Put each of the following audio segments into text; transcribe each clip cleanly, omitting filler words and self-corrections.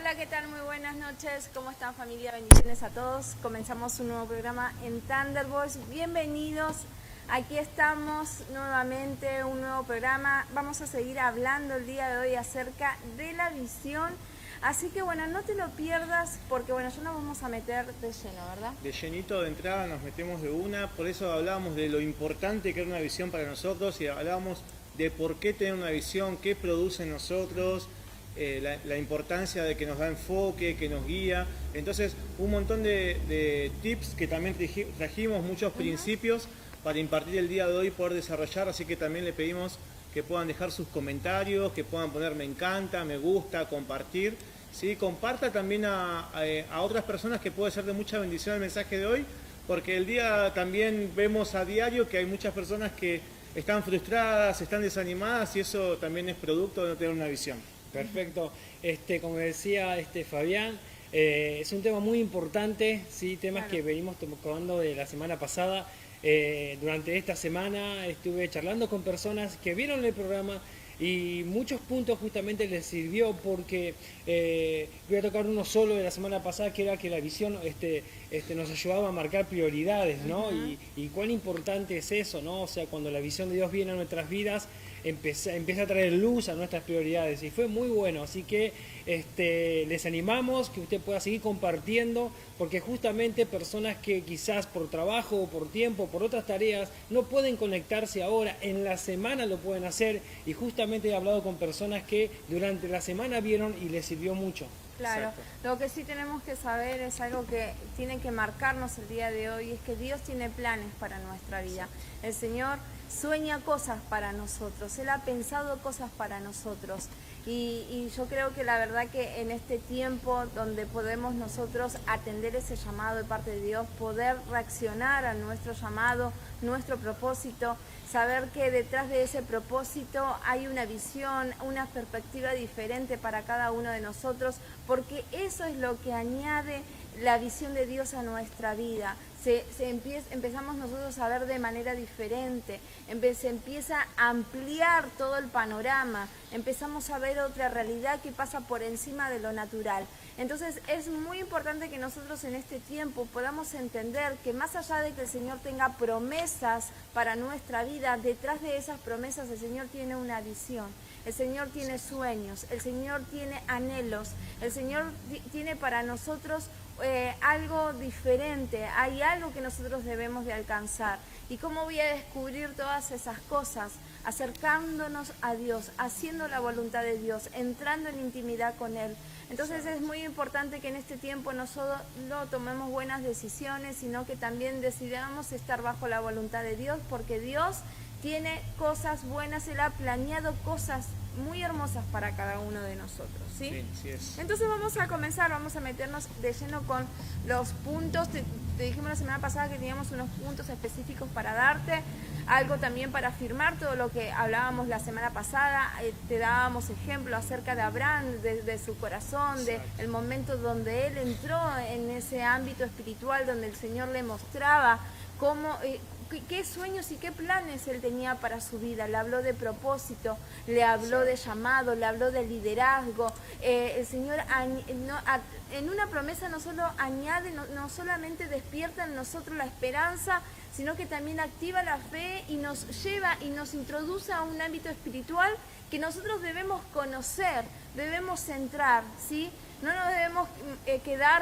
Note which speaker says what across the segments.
Speaker 1: Hola, ¿qué tal? Muy buenas noches. ¿Cómo están, familia? Bendiciones a todos. Comenzamos un nuevo programa en Thunderbolts. Bienvenidos. Aquí estamos nuevamente, un nuevo programa. Vamos a seguir hablando el día de hoy acerca de la visión. Así que bueno, no te lo pierdas porque bueno, ya nos vamos a meter de lleno, ¿verdad?
Speaker 2: De llenito de entrada nos metemos de una, por eso hablábamos de lo importante que es una visión para nosotros y hablábamos de por qué tener una visión, qué produce en nosotros, la importancia de que nos da enfoque, que nos guía. Entonces, un montón de tips que también trajimos, muchos principios para impartir el día de hoy, poder desarrollar, así que también le pedimos que puedan dejar sus comentarios, que puedan poner me encanta, me gusta, compartir. ¿Sí? Comparta también a otras personas, que puede ser de mucha bendición el mensaje de hoy, porque el día también vemos a diario que hay muchas personas que están frustradas, están desanimadas, y eso también es producto de no tener una visión.
Speaker 3: Perfecto. Como decía Fabián, es un tema muy importante, ¿sí? Temas
Speaker 1: Claro.
Speaker 3: que venimos tocando de la semana pasada. Durante esta semana estuve charlando con personas que vieron el programa y muchos puntos justamente les sirvió, porque voy a tocar uno solo de la semana pasada, que era que la visión nos ayudaba a marcar prioridades, ¿no? Y cuán importante es eso, ¿no? O sea, cuando la visión de Dios viene a nuestras vidas, empieza a traer luz a nuestras prioridades, y fue muy bueno. Así que les animamos que usted pueda seguir compartiendo, porque justamente personas que quizás por trabajo, por tiempo, por otras tareas no pueden conectarse ahora, en la semana lo pueden hacer, y justamente he hablado con personas que durante la semana vieron y les sirvió mucho.
Speaker 1: Claro,
Speaker 2: Exacto.
Speaker 1: lo que sí tenemos que saber es algo que tiene que marcarnos el día de hoy, es que Dios tiene planes para nuestra vida. El Señor sueña cosas para nosotros, Él ha pensado cosas para nosotros. Y yo creo que la verdad que en este tiempo donde podemos nosotros atender ese llamado de parte de Dios, poder reaccionar a nuestro llamado, nuestro propósito, saber que detrás de ese propósito hay una visión, una perspectiva diferente para cada uno de nosotros, porque eso es lo que añade la visión de Dios a nuestra vida. Empezamos nosotros a ver de manera diferente, se empieza a ampliar todo el panorama, empezamos a ver otra realidad que pasa por encima de lo natural. Entonces es muy importante que nosotros en este tiempo podamos entender que más allá de que el Señor tenga promesas para nuestra vida, detrás de esas promesas el Señor tiene una visión. El Señor tiene sueños, el Señor tiene anhelos, el Señor tiene para nosotros algo diferente, hay algo que nosotros debemos de alcanzar. ¿Y cómo voy a descubrir todas esas cosas? Acercándonos a Dios, haciendo la voluntad de Dios, entrando en intimidad con Él. Entonces es muy importante que en este tiempo no solo tomemos buenas decisiones, sino que también decidamos estar bajo la voluntad de Dios, porque Dios tiene cosas buenas, Él ha planeado cosas muy hermosas para cada uno de nosotros, ¿sí?
Speaker 2: Sí, así es.
Speaker 1: Entonces vamos a comenzar, vamos a meternos de lleno con los puntos. Te dijimos la semana pasada que teníamos unos puntos específicos para darte, algo también para afirmar todo lo que hablábamos la semana pasada. Te dábamos ejemplo acerca de Abraham, de su corazón, de el momento donde él entró en ese ámbito espiritual, donde el Señor le mostraba cómo... qué sueños y qué planes él tenía para su vida. Le habló de propósito, le habló de llamado, le habló de liderazgo. El Señor en una promesa no solo añade, no solamente despierta en nosotros la esperanza, sino que también activa la fe y nos lleva y nos introduce a un ámbito espiritual que nosotros debemos conocer, debemos entrar, ¿sí? No nos debemos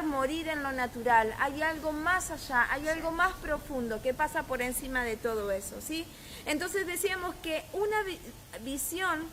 Speaker 1: morir en lo natural. Hay algo más allá, hay algo más profundo que pasa por encima de todo eso, ¿sí? Entonces decíamos que una visión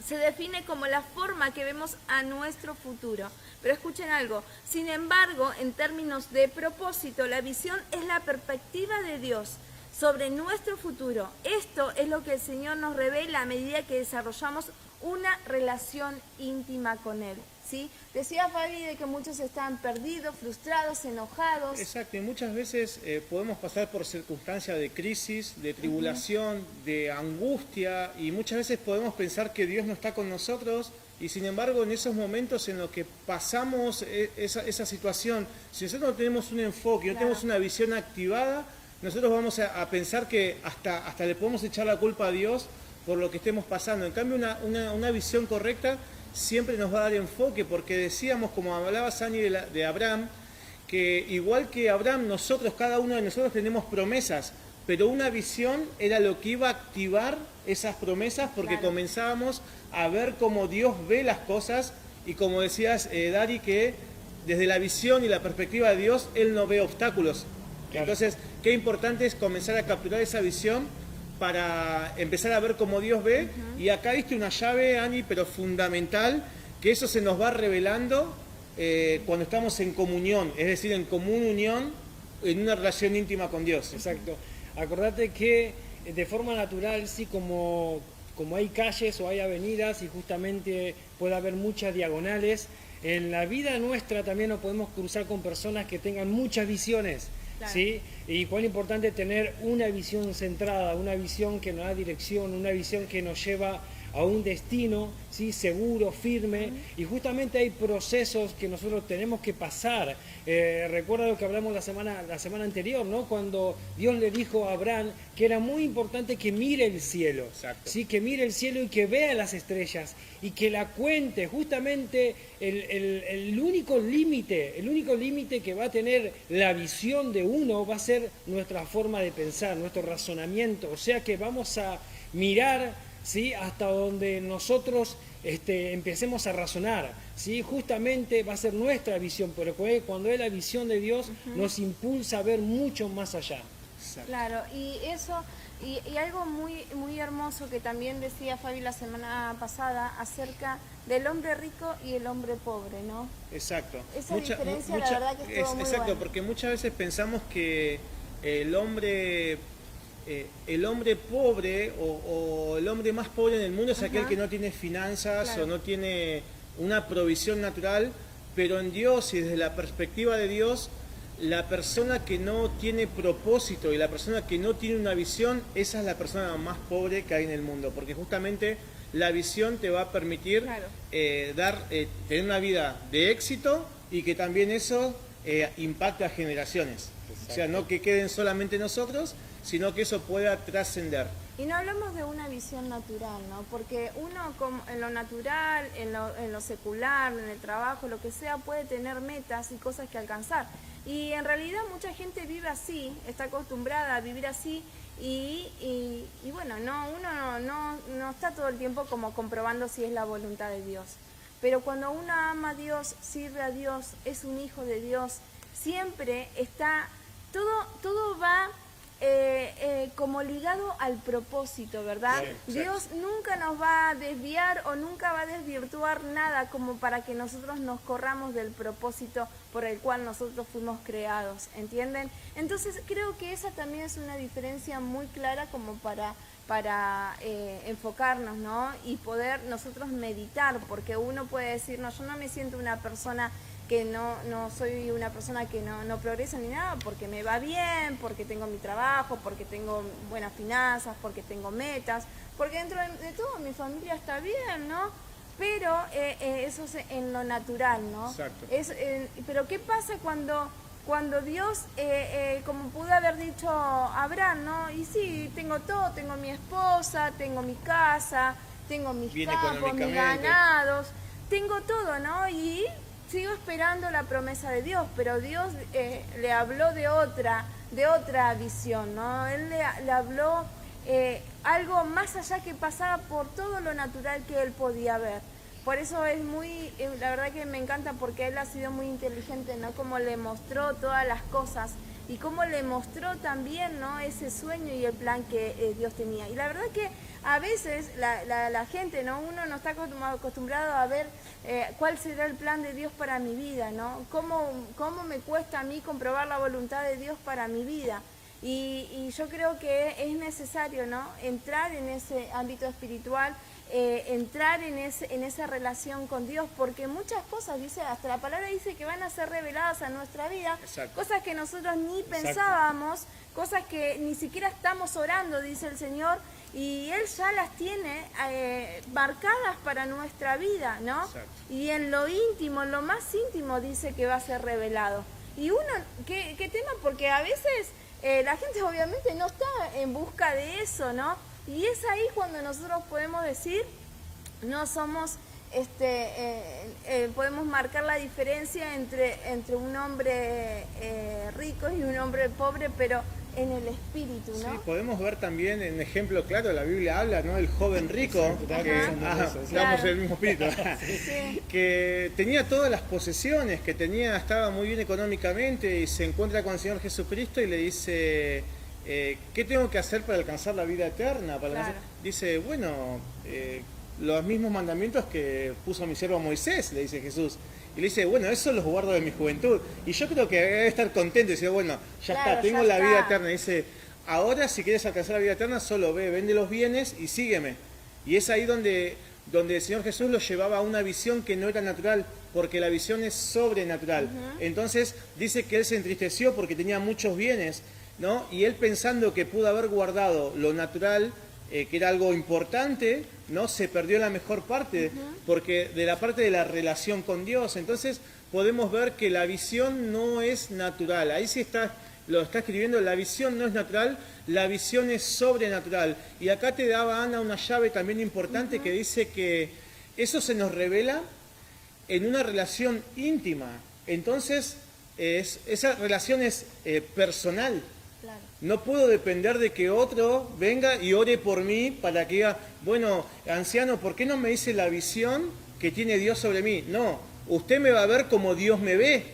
Speaker 1: se define como la forma que vemos a nuestro futuro. Pero escuchen algo, sin embargo, en términos de propósito, la visión es la perspectiva de Dios sobre nuestro futuro. Esto es lo que el Señor nos revela a medida que desarrollamos una relación íntima con Él, ¿sí? Decía Fabi de que muchos están perdidos, frustrados, enojados.
Speaker 2: Exacto, y muchas veces podemos pasar por circunstancias de crisis, de tribulación, de angustia, y muchas veces podemos pensar que Dios no está con nosotros, y sin embargo en esos momentos en los que pasamos esa situación, si nosotros no tenemos un enfoque, no tenemos una visión activada, nosotros vamos a pensar que hasta le podemos echar la culpa a Dios por lo que estemos pasando. En cambio, una visión correcta siempre nos va a dar enfoque, porque decíamos, como hablaba Sani de Abraham, que igual que Abraham, nosotros, cada uno de nosotros tenemos promesas, pero una visión era lo que iba a activar esas promesas, porque
Speaker 1: Claro.
Speaker 2: comenzábamos a ver cómo Dios ve las cosas, y como decías, Dari, que desde la visión y la perspectiva de Dios, Él no ve obstáculos.
Speaker 3: Claro.
Speaker 2: Entonces, qué importante es comenzar a capturar esa visión para empezar a ver cómo Dios ve. Y acá diste una llave, Ani, pero fundamental, que eso se nos va revelando cuando estamos en comunión, es decir, en común unión, en una relación íntima con Dios.
Speaker 3: Exacto. Acordate que de forma natural, sí, como hay calles o hay avenidas y justamente puede haber muchas diagonales, en la vida nuestra también nos podemos cruzar con personas que tengan muchas visiones.
Speaker 1: Claro.
Speaker 3: ¿Sí? Y cuán importante tener una visión centrada, una visión que nos da dirección, una visión que nos lleva a un destino, ¿sí? Seguro, firme, y justamente hay procesos que nosotros tenemos que pasar. Recuerda lo que hablamos la semana anterior, ¿no? Cuando Dios le dijo a Abraham que era muy importante que mire el cielo,
Speaker 2: Exacto.
Speaker 3: ¿sí? Que mire el cielo y que vea las estrellas y que la cuente. Justamente el único límite que va a tener la visión de uno va a ser nuestra forma de pensar, nuestro razonamiento. O sea que vamos a mirar, ¿sí? Hasta donde nosotros empecemos a razonar, ¿sí? Justamente va a ser nuestra visión, pero cuando es la visión de Dios nos impulsa a ver mucho más allá.
Speaker 2: Exacto.
Speaker 1: Claro, y eso, y algo muy, muy hermoso que también decía Fabi la semana pasada acerca del hombre rico y el hombre pobre, ¿no?
Speaker 2: Exacto.
Speaker 1: Esa diferencia, la verdad que estuvo muy
Speaker 2: exacto,
Speaker 1: buena.
Speaker 2: porque muchas veces pensamos que el hombre pobre o el hombre más pobre en el mundo es aquel que no tiene finanzas,
Speaker 1: Claro.
Speaker 2: o no tiene una provisión natural, pero en Dios y desde la perspectiva de Dios, la persona que no tiene propósito y la persona que no tiene una visión, esa es la persona más pobre que hay en el mundo, porque justamente la visión te va a permitir
Speaker 1: Claro.
Speaker 2: tener una vida de éxito, y que también eso impacte a generaciones. O sea, no que queden solamente nosotros, sino que eso pueda trascender.
Speaker 1: Y no hablamos de una visión natural, ¿no? Porque uno en lo natural, en lo secular, en el trabajo, lo que sea, puede tener metas y cosas que alcanzar. Y en realidad mucha gente vive así, está acostumbrada a vivir así, y bueno, uno no está todo el tiempo como comprobando si es la voluntad de Dios. Pero cuando uno ama a Dios, sirve a Dios, es un hijo de Dios, siempre está, todo va como ligado al propósito, ¿verdad?
Speaker 2: Sí, exacto.
Speaker 1: Dios nunca nos va a desviar o nunca va a desvirtuar nada como para que nosotros nos corramos del propósito por el cual nosotros fuimos creados, ¿entienden? Entonces creo que esa también es una diferencia muy clara como para enfocarnos, ¿no? Y poder nosotros meditar, porque uno puede decir, no, yo no me siento una persona que no soy una persona que no progresa ni nada, porque me va bien, porque tengo mi trabajo, porque tengo buenas finanzas, porque tengo metas, porque dentro de todo mi familia está bien, ¿no? Pero eso es en lo natural, ¿no?
Speaker 2: Exacto.
Speaker 1: Pero ¿qué pasa cuando Dios, como pudo haber dicho Abraham, ¿no? Y sí, tengo todo, tengo mi esposa, tengo mi casa, tengo mis
Speaker 2: Bien
Speaker 1: campos, mis
Speaker 2: económicamente.
Speaker 1: ganados, tengo todo, ¿no? Y sigo esperando la promesa de Dios, pero Dios le habló de otra visión, ¿no? Él le habló algo más allá que pasaba por todo lo natural que él podía ver. Por eso es la verdad que me encanta, porque él ha sido muy inteligente, ¿no? Como le mostró todas las cosas y cómo le mostró también, ¿no? Ese sueño y el plan que Dios tenía. Y la verdad que a veces la gente, ¿no? Uno no está acostumbrado a ver cuál será el plan de Dios para mi vida, ¿no? Cómo me cuesta a mí comprobar la voluntad de Dios para mi vida. Y yo creo que es necesario, ¿no? Entrar en ese ámbito espiritual, entrar en esa relación con Dios, porque muchas cosas, hasta la palabra dice que van a ser reveladas a nuestra vida.
Speaker 2: Exacto.
Speaker 1: Cosas que nosotros ni pensábamos, cosas que ni siquiera estamos orando, dice el Señor, y Él ya las tiene marcadas para nuestra vida, ¿no?
Speaker 2: Exacto.
Speaker 1: Y en lo íntimo, en lo más íntimo, dice que va a ser revelado. Y uno, ¿qué tema? Porque a veces la gente obviamente no está en busca de eso, ¿no? Y es ahí cuando nosotros podemos decir, no somos podemos marcar la diferencia entre un hombre rico y un hombre pobre, pero en el espíritu, ¿no?
Speaker 2: Sí, podemos ver también en ejemplo claro, la Biblia habla, ¿no? El joven rico, estamos en el mismo espíritu,
Speaker 1: Sí.
Speaker 2: que tenía todas las posesiones, que estaba muy bien económicamente y se encuentra con el Señor Jesucristo y le dice, ¿qué tengo que hacer para alcanzar la vida eterna?
Speaker 1: Claro.
Speaker 2: Dice, bueno, los mismos mandamientos que puso mi siervo Moisés, le dice Jesús. Y le dice, bueno, eso los guardo de mi juventud. Y yo creo que debe estar contento y decir, bueno, ya
Speaker 1: Claro,
Speaker 2: está, tengo
Speaker 1: ya
Speaker 2: la vida
Speaker 1: está.
Speaker 2: eterna. Y dice, ahora si quieres alcanzar la vida eterna, solo vende los bienes y sígueme. Y es ahí donde el Señor Jesús lo llevaba a una visión que no era natural, porque la visión es sobrenatural. Entonces dice que él se entristeció porque tenía muchos bienes, ¿no? Y él pensando que pudo haber guardado lo natural, que era algo importante, ¿no? Se perdió la mejor parte, porque de la parte de la relación con Dios. Entonces podemos ver que la visión no es natural. Ahí sí lo está escribiendo, la visión no es natural, la visión es sobrenatural. Y acá te daba Ana una llave también importante que dice que eso se nos revela en una relación íntima. Entonces esa relación es personal.
Speaker 1: Claro.
Speaker 2: No puedo depender de que otro venga y ore por mí para que diga, bueno, anciano, ¿por qué no me dice la visión que tiene Dios sobre mí? No, usted me va a ver como Dios me ve.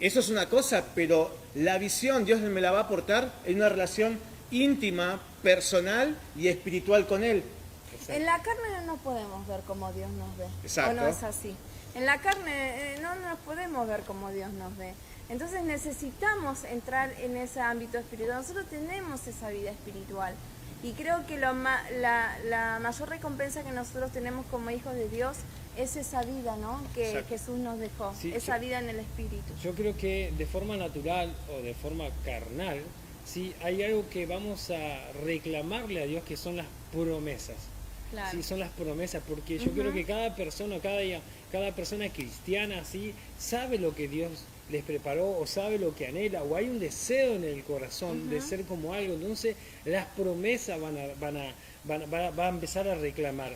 Speaker 2: Eso es una cosa, pero la visión Dios me la va a aportar en una relación íntima, personal y espiritual con Él.
Speaker 1: En la carne no nos podemos ver como Dios nos ve.
Speaker 2: Exacto.
Speaker 1: ¿O no es así? En la carne no nos podemos ver como Dios nos ve. Entonces necesitamos entrar en ese ámbito espiritual. Nosotros tenemos esa vida espiritual. Y creo que la mayor recompensa que nosotros tenemos como hijos de Dios es esa vida, ¿no? Que
Speaker 2: Exacto.
Speaker 1: Jesús nos dejó.
Speaker 3: Sí,
Speaker 1: esa vida en el espíritu.
Speaker 3: Yo creo que de forma natural o de forma carnal, sí, hay algo que vamos a reclamarle a Dios, que son las promesas.
Speaker 1: Claro.
Speaker 3: Sí, son las promesas, porque yo creo que cada persona cristiana, sí, sabe lo que Dios les preparó o sabe lo que anhela o hay un deseo en el corazón de ser como algo. Entonces las promesas va a empezar a reclamar.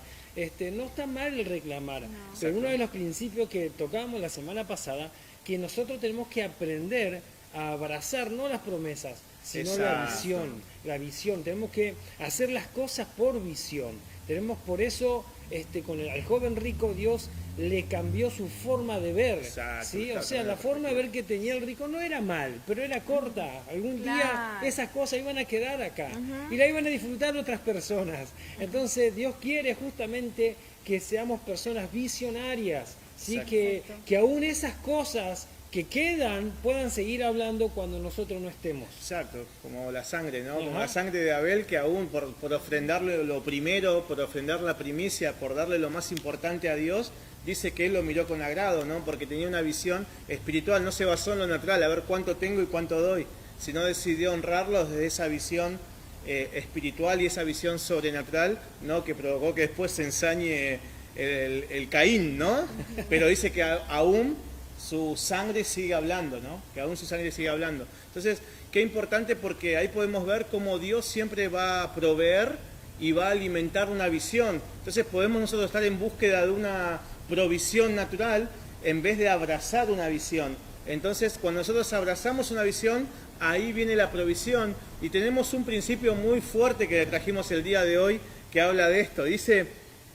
Speaker 3: No está mal el reclamar, pero uno de los principios que tocamos la semana pasada, que nosotros tenemos que aprender a abrazar no las promesas, sino
Speaker 2: Exacto.
Speaker 3: la visión. Tenemos que hacer las cosas por visión. Tenemos por eso, al joven rico Dios le cambió su forma de ver.
Speaker 2: Exacto,
Speaker 3: ¿sí? O
Speaker 2: exacto,
Speaker 3: sea, la forma de ver que tenía el rico no era mal, pero era corta. Algún día
Speaker 1: Claro.
Speaker 3: esas cosas iban a quedar acá y la iban a disfrutar otras personas. Entonces Dios quiere justamente que seamos personas visionarias, ¿sí?
Speaker 2: Exacto.
Speaker 3: Que aún esas cosas que quedan puedan seguir hablando cuando nosotros no estemos.
Speaker 2: Exacto, como la sangre, ¿no? Como
Speaker 3: Ajá.
Speaker 2: la sangre de Abel, que aún por ofrendarle lo primero, por ofrendar la primicia, por darle lo más importante a Dios, dice que él lo miró con agrado, ¿no? Porque tenía una visión espiritual, no se basó en lo natural, a ver cuánto tengo y cuánto doy, sino decidió honrarlos desde esa visión espiritual y esa visión sobrenatural, ¿no? Que provocó que después se ensañe el Caín, ¿no? Pero dice que aún su sangre sigue hablando, ¿no? Que aún su sangre sigue hablando. Entonces, qué importante, porque ahí podemos ver cómo Dios siempre va a proveer y va a alimentar una visión. Entonces podemos nosotros estar en búsqueda de una provisión natural en vez de abrazar una visión. Entonces, cuando nosotros abrazamos una visión, ahí viene la provisión. Y tenemos un principio muy fuerte que le trajimos el día de hoy, que habla de esto. Dice,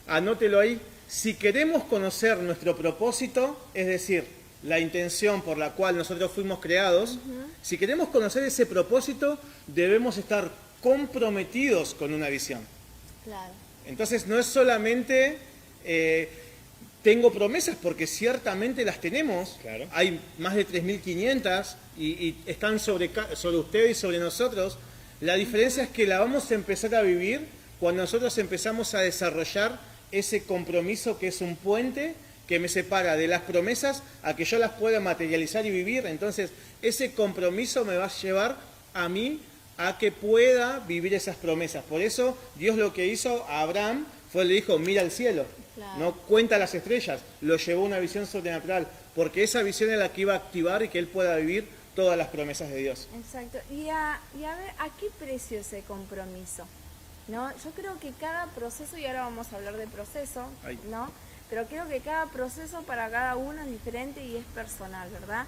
Speaker 2: anótelo ahí, si queremos conocer nuestro propósito, es decir, la intención por la cual nosotros fuimos creados, si queremos conocer ese propósito, debemos estar comprometidos con una visión.
Speaker 1: Claro.
Speaker 2: Entonces no es solamente tengo promesas, porque ciertamente las tenemos.
Speaker 3: Claro.
Speaker 2: Hay más de 3.500 y están sobre usted y sobre nosotros. La diferencia es que la vamos a empezar a vivir cuando nosotros empezamos a desarrollar ese compromiso, que es un puente que me separa de las promesas a que yo las pueda materializar y vivir. Entonces ese compromiso me va a llevar a mí a que pueda vivir esas promesas. Por eso Dios lo que hizo a Abraham le dijo, mira al cielo,
Speaker 1: Claro.
Speaker 2: no cuenta las estrellas, lo llevó a una visión sobrenatural, porque esa visión es la que iba a activar y que él pueda vivir todas las promesas de Dios.
Speaker 1: Exacto. Y a ver, ¿a qué precio ese compromiso? ¿No? Yo creo que cada proceso, y ahora vamos a hablar de proceso,
Speaker 2: Ay.
Speaker 1: ¿no? pero creo que cada proceso para cada uno es diferente y es personal, ¿verdad?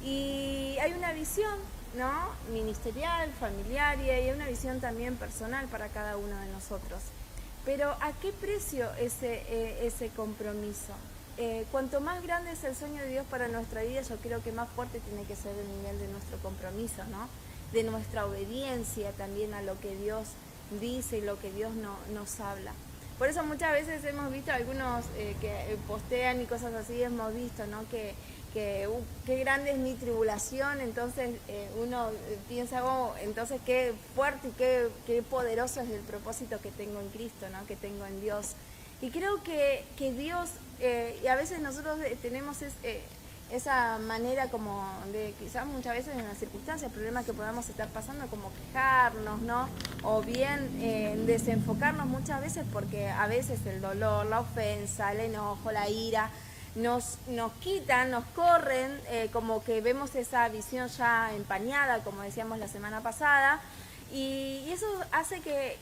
Speaker 1: Y hay una visión, ¿no? Ministerial, familiar, y hay una visión también personal para cada uno de nosotros. Pero ¿a qué precio ese compromiso? Cuanto más grande es el sueño de Dios para nuestra vida, yo creo que más fuerte tiene que ser el nivel de nuestro compromiso, ¿no? De nuestra obediencia también a lo que Dios dice y lo que Dios nos habla. Por eso muchas veces hemos visto algunos que postean y cosas así, hemos visto, ¿no? Que qué grande es mi tribulación, entonces uno piensa, oh, entonces qué fuerte y qué poderoso es el propósito que tengo en Cristo, ¿no? Que tengo en Dios. Y creo que Dios, y a veces nosotros tenemos esa manera como de, quizás muchas veces en las circunstancias, problemas que podamos estar pasando, como quejarnos, ¿no? O bien desenfocarnos muchas veces porque a veces el dolor, la ofensa, el enojo, la ira, nos quitan, nos corren, como que vemos esa visión ya empañada, como decíamos la semana pasada, y eso hace que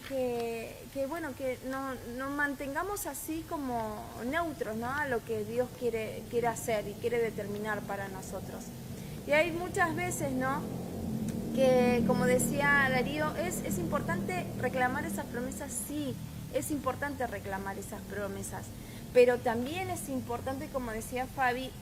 Speaker 1: nos mantengamos así como neutros, ¿no? A lo que Dios quiere hacer y quiere determinar para nosotros. Y hay muchas veces, ¿no? Que, como decía Darío, es importante reclamar esas promesas, sí, es importante reclamar esas promesas, pero también es importante, como decía Fabi,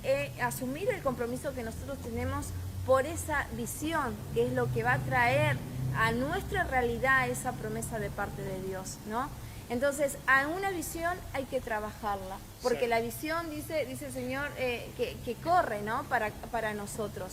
Speaker 1: asumir el compromiso que nosotros tenemos por esa visión, que es lo que va a traer a nuestra realidad esa promesa de parte de Dios, ¿no? Entonces, a una visión hay que trabajarla, porque sí, la visión, dice el Señor, que corre, ¿no? Para nosotros.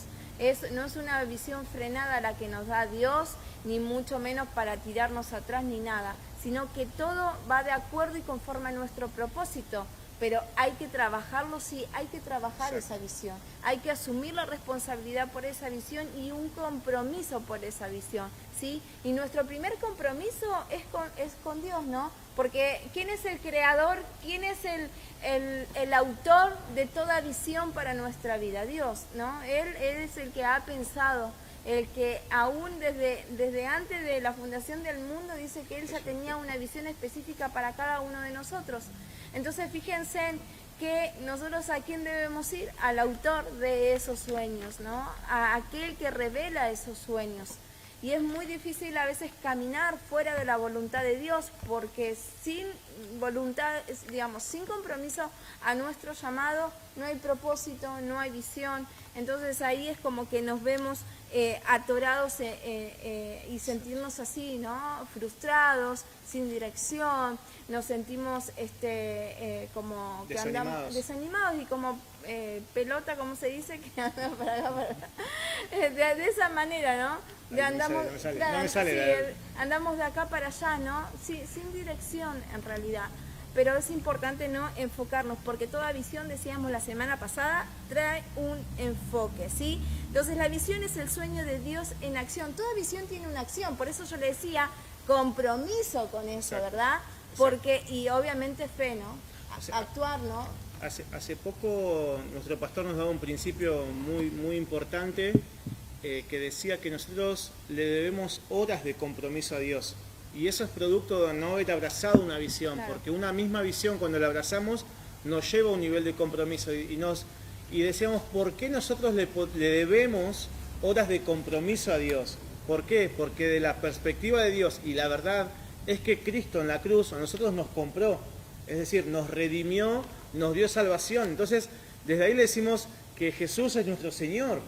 Speaker 1: No es una visión frenada la que nos da Dios, ni mucho menos para tirarnos atrás ni nada, sino que todo va de acuerdo y conforme a nuestro propósito. Pero hay que trabajarlo, sí, hay que trabajar esa visión, hay que asumir la responsabilidad por esa visión y un compromiso por esa visión, ¿sí? Y nuestro primer compromiso es con Dios, ¿no? Porque ¿quién es el creador? ¿Quién es el autor de toda visión para nuestra vida? Dios, ¿no? Él es el que ha pensado, el que aún desde antes de la fundación del mundo dice que Él ya tenía una visión específica para cada uno de nosotros. Entonces fíjense que nosotros a quién debemos ir, al autor de esos sueños, ¿no? A aquel que revela esos sueños. Y es muy difícil a veces caminar fuera de la voluntad de Dios, porque sin voluntad, digamos, sin compromiso a nuestro llamado, no hay propósito, no hay visión. Entonces ahí es como que nos vemos atorados y sentirnos así, ¿no? Frustrados, sin dirección, nos sentimos como que andamos desanimados y como pelota, como se dice, que anda para acá, para acá. De esa manera, ¿no? Andamos de acá para allá, ¿no? Sí, sin dirección en realidad. Pero es importante no enfocarnos, porque toda visión, decíamos la semana pasada, trae un enfoque, ¿sí? Entonces la visión es el sueño de Dios en acción. Toda visión tiene una acción, por eso yo le decía compromiso con eso, ¿verdad? Porque, y obviamente fe, ¿no? Actuar, ¿no?
Speaker 2: Hace poco nuestro pastor nos daba un principio muy importante, que decía que nosotros le debemos horas de compromiso a Dios. Y eso es producto de no haber abrazado una visión, claro, porque una misma visión, cuando la abrazamos, nos lleva a un nivel de compromiso. Y decíamos, ¿por qué nosotros le debemos horas de compromiso a Dios? ¿Por qué? Porque de la perspectiva de Dios, y la verdad es que Cristo en la cruz a nosotros nos compró, es decir, nos redimió, nos dio salvación. Entonces, desde ahí le decimos que Jesús es nuestro Señor.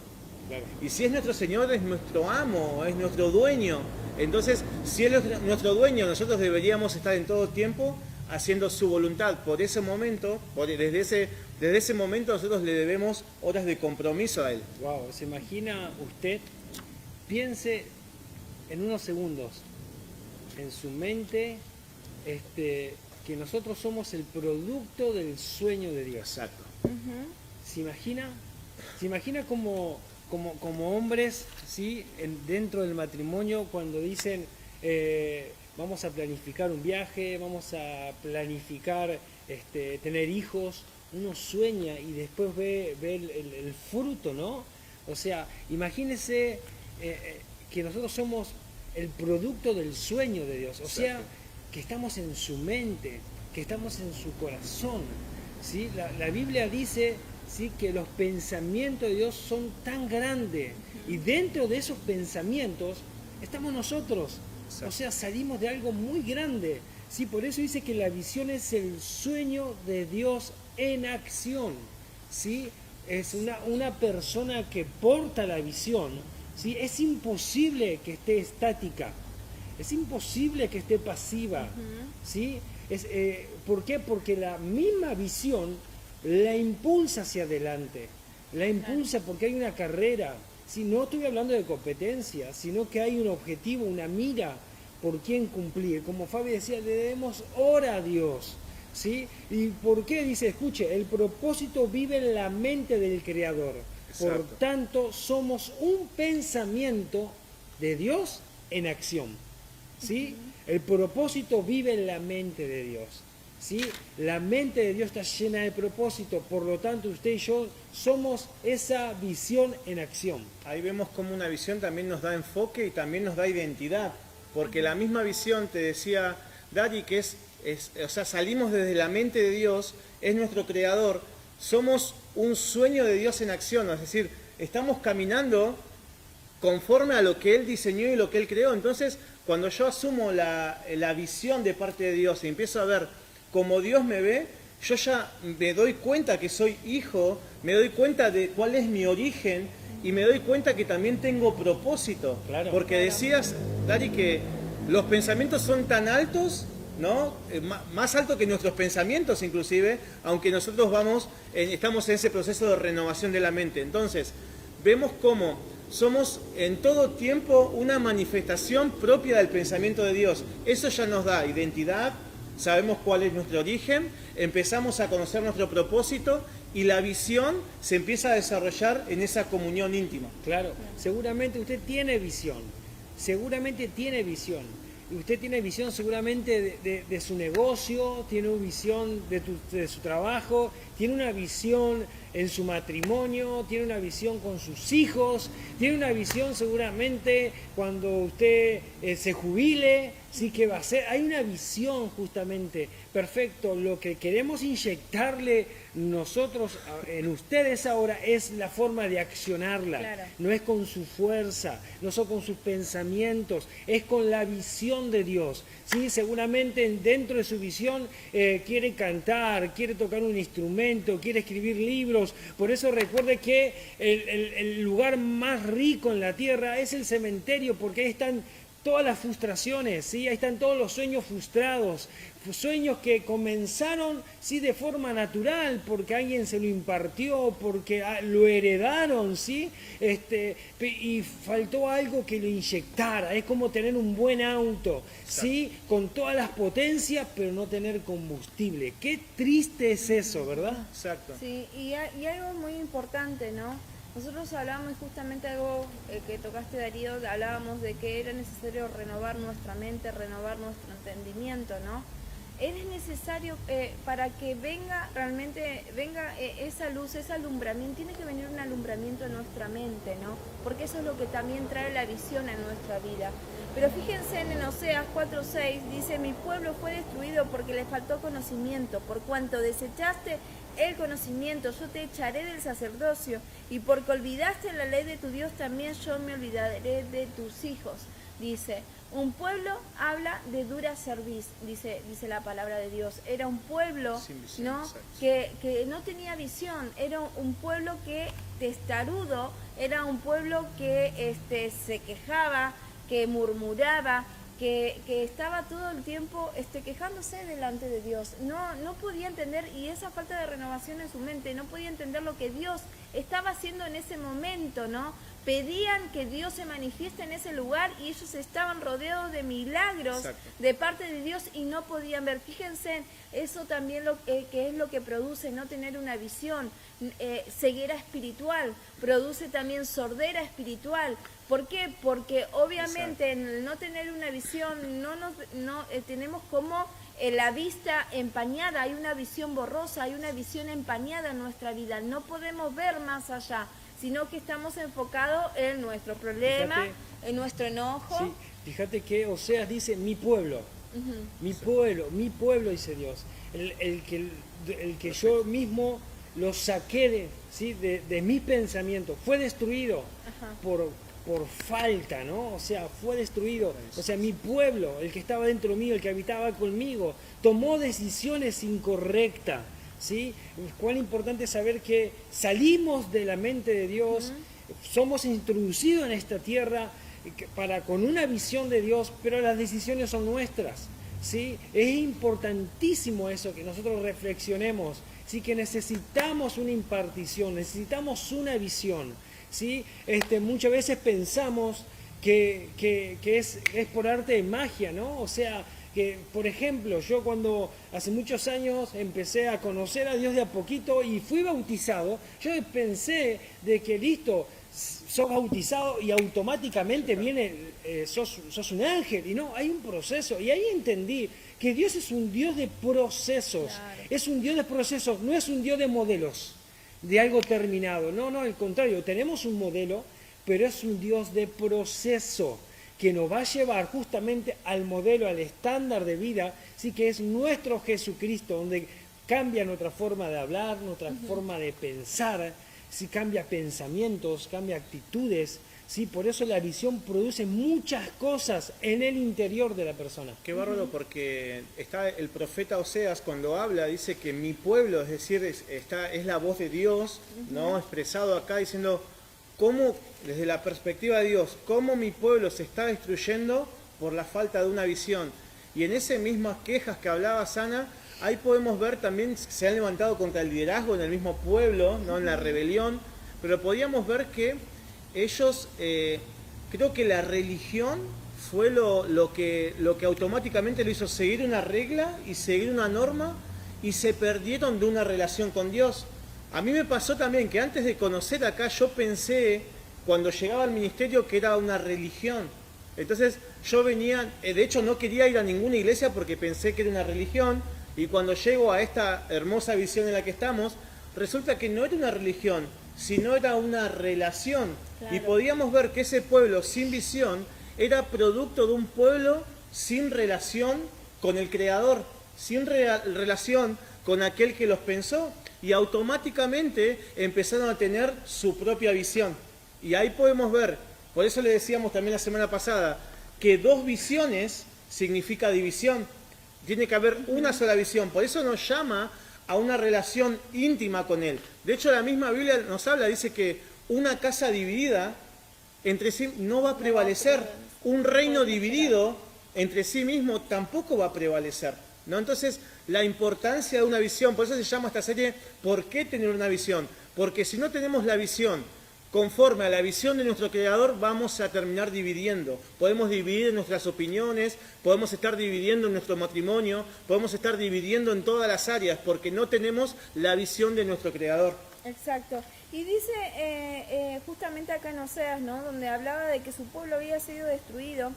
Speaker 2: Claro. Y si es nuestro Señor, es nuestro amo, es nuestro dueño. Entonces, si Él es nuestro dueño, nosotros deberíamos estar en todo tiempo haciendo su voluntad. Por ese momento, desde ese momento nosotros le debemos horas de compromiso a Él.
Speaker 3: Wow, ¿se imagina usted? Piense en unos segundos en su mente que nosotros somos el producto del sueño de Dios.
Speaker 2: Exacto.
Speaker 1: Uh-huh.
Speaker 3: ¿Se imagina como hombres, ¿sí? Dentro del matrimonio, cuando dicen vamos a planificar un viaje, vamos a planificar tener hijos, uno sueña y después ve el fruto, ¿no? O sea, imagínese que nosotros somos el producto del sueño de Dios, o sea, que estamos en su mente, que estamos en su corazón. ¿sí? La Biblia dice, ¿sí?, que los pensamientos de Dios son tan grandes y dentro de esos pensamientos estamos nosotros.
Speaker 2: Exacto.
Speaker 3: O sea, salimos de algo muy grande. ¿Sí? Por eso dice que la visión es el sueño de Dios en acción. ¿Sí? Es una persona que porta la visión. ¿Sí? Es imposible que esté estática. Es imposible que esté pasiva. ¿Sí? ¿Por qué? Porque la misma visión la impulsa hacia adelante. La impulsa porque hay una carrera. ¿Sí? No estoy hablando de competencia, sino que hay un objetivo, una mira por quién cumplir. Como Fabi decía, le debemos hora a Dios. ¿Sí? ¿Y por qué? Dice, escuche, el propósito vive en la mente del Creador.
Speaker 2: Exacto.
Speaker 3: Por tanto, somos un pensamiento de Dios en acción. ¿Sí? El propósito vive en la mente de Dios. ¿Sí? La mente de Dios está llena de propósito, por lo tanto usted y yo somos esa visión en acción.
Speaker 2: Ahí vemos cómo una visión también nos da enfoque y también nos da identidad, porque la misma visión, te decía Dari, que o sea, salimos desde la mente de Dios, es nuestro creador, somos un sueño de Dios en acción, es decir, estamos caminando conforme a lo que Él diseñó y lo que Él creó. Entonces, cuando yo asumo la visión de parte de Dios y empiezo a ver como Dios me ve, yo ya me doy cuenta que soy hijo, me doy cuenta de cuál es mi origen y me doy cuenta que también tengo propósito.
Speaker 3: Claro.
Speaker 2: Porque decías, Dari, que los pensamientos son tan altos, ¿no? Más altos que nuestros pensamientos inclusive, aunque nosotros estamos en ese proceso de renovación de la mente. Entonces, vemos cómo somos en todo tiempo una manifestación propia del pensamiento de Dios. Eso ya nos da identidad. Sabemos cuál es nuestro origen, empezamos a conocer nuestro propósito y la visión se empieza a desarrollar en esa comunión íntima.
Speaker 3: Claro, seguramente usted tiene visión, seguramente tiene visión. Y usted tiene visión seguramente de su negocio, tiene una visión de su trabajo, tiene una visión en su matrimonio, tiene una visión con sus hijos, tiene una visión seguramente cuando usted se jubile, sí que va a ser. Hay una visión justamente, perfecto. Lo que queremos inyectarle nosotros en ustedes ahora es la forma de accionarla.
Speaker 1: Claro.
Speaker 3: No es con su fuerza, no son con sus pensamientos, es con la visión de Dios. Sí, seguramente dentro de su visión quiere cantar, quiere tocar un instrumento, quiere escribir libros. Por eso recuerde que el lugar más rico en la tierra es el cementerio, porque ahí están todas las frustraciones, ¿sí? Ahí están todos los sueños frustrados, sueños que comenzaron, ¿sí?, de forma natural, porque alguien se lo impartió, porque lo heredaron, ¿sí? Y faltó algo que lo inyectara. Es como tener un buen auto, ¿sí?, con todas las potencias, pero no tener combustible. Qué triste es eso, ¿verdad?
Speaker 2: Exacto.
Speaker 1: Sí, y algo muy importante, ¿no? Nosotros hablábamos justamente algo que tocaste, Darío, hablábamos de que era necesario renovar nuestra mente, renovar nuestro entendimiento, ¿no? Es necesario para que venga esa luz, ese alumbramiento, tiene que venir un alumbramiento en nuestra mente, ¿no? Porque eso es lo que también trae la visión en nuestra vida. Pero fíjense en Oseas 4:6, dice, mi pueblo fue destruido porque le faltó conocimiento, por cuanto desechaste el conocimiento, yo te echaré del sacerdocio, y porque olvidaste la ley de tu Dios, también yo me olvidaré de tus hijos. Dice, un pueblo habla de dura cerviz, dice la palabra de Dios. Era un pueblo, ¿no?, que no tenía visión, era un pueblo que testarudo, era un pueblo que se quejaba, que murmuraba, que estaba todo el tiempo quejándose delante de Dios. No podía entender, y esa falta de renovación en su mente, no podía entender lo que Dios estaba haciendo en ese momento, ¿no? Pedían que Dios se manifieste en ese lugar y ellos estaban rodeados de milagros. Exacto. De parte de Dios y no podían ver. Fíjense, eso también que es lo que produce no tener una visión, ceguera espiritual, produce también sordera espiritual. ¿Por qué? Porque obviamente en el no tener una visión tenemos como la vista empañada, hay una visión borrosa, hay una visión empañada en nuestra vida, no podemos ver más allá, sino que estamos enfocados en nuestro problema, en nuestro enojo.
Speaker 3: Sí, fíjate que Oseas dice mi pueblo, mi pueblo, dice Dios. el que yo mismo lo saqué ¿sí? de mi pensamiento, fue destruido por falta, ¿no? O sea, fue destruido. O sea, mi pueblo, el que estaba dentro mío, el que habitaba conmigo, tomó decisiones incorrectas, ¿sí? Cuán importante es saber que salimos de la mente de Dios, somos introducidos en esta tierra con una visión de Dios, pero las decisiones son nuestras, ¿sí? Es importantísimo eso, que nosotros reflexionemos, ¿sí? Que necesitamos una impartición, necesitamos una visión, ¿sí? Muchas veces pensamos que es por arte de magia, ¿no? O sea, que, por ejemplo, yo cuando hace muchos años empecé a conocer a Dios de a poquito y fui bautizado, yo pensé de que listo, sos bautizado y automáticamente viene, sos un ángel, y no, hay un proceso, y ahí entendí que Dios es un Dios de procesos, claro. Es un Dios de procesos, no es un Dios de modelos, de algo terminado, no, al contrario, tenemos un modelo, pero es un Dios de proceso, que nos va a llevar justamente al modelo, al estándar de vida, sí, que es nuestro Jesucristo, donde cambia nuestra forma de hablar, nuestra forma de pensar, sí, cambia pensamientos, cambia actitudes, sí, por eso la visión produce muchas cosas en el interior de la persona.
Speaker 2: Qué bárbaro, porque está el profeta Oseas cuando habla, dice que mi pueblo, es decir, es la voz de Dios, ¿no? Expresado acá diciendo cómo, desde la perspectiva de Dios, cómo mi pueblo se está destruyendo por la falta de una visión. Y en esas mismas quejas que hablaba Sana, ahí podemos ver también se han levantado contra el liderazgo en el mismo pueblo, ¿no? En la rebelión, pero podíamos ver que ellos, creo que la religión fue lo que automáticamente lo hizo seguir una regla y seguir una norma, y se perdieron de una relación con Dios. A mí me pasó también que antes de conocer acá yo pensé, cuando llegaba al ministerio, que era una religión. Entonces yo venía, de hecho no quería ir a ninguna iglesia porque pensé que era una religión, y cuando llego a esta hermosa visión en la que estamos, resulta que no era una religión, sino era una relación. Claro. Y podíamos ver que ese pueblo sin visión era producto de un pueblo sin relación con el Creador, sin relación con aquel que los pensó, y automáticamente empezaron a tener su propia visión. Y ahí podemos ver, por eso le decíamos también la semana pasada, que dos visiones significa división. Tiene que haber una sola visión, por eso nos llama a una relación íntima con Él. De hecho, la misma Biblia nos habla, dice que una casa dividida entre sí no va a prevalecer. Un reino dividido entre sí mismo tampoco va a prevalecer, ¿no? Entonces, la importancia de una visión, por eso se llama esta serie, ¿por qué tener una visión? Porque si no tenemos la visión conforme a la visión de nuestro Creador, vamos a terminar dividiendo. Podemos dividir en nuestras opiniones, podemos estar dividiendo en nuestro matrimonio, podemos estar dividiendo en todas las áreas, porque no tenemos la visión de nuestro Creador.
Speaker 1: Exacto. Y dice justamente acá en Oseas, ¿no? Donde hablaba de que su pueblo había sido destruido.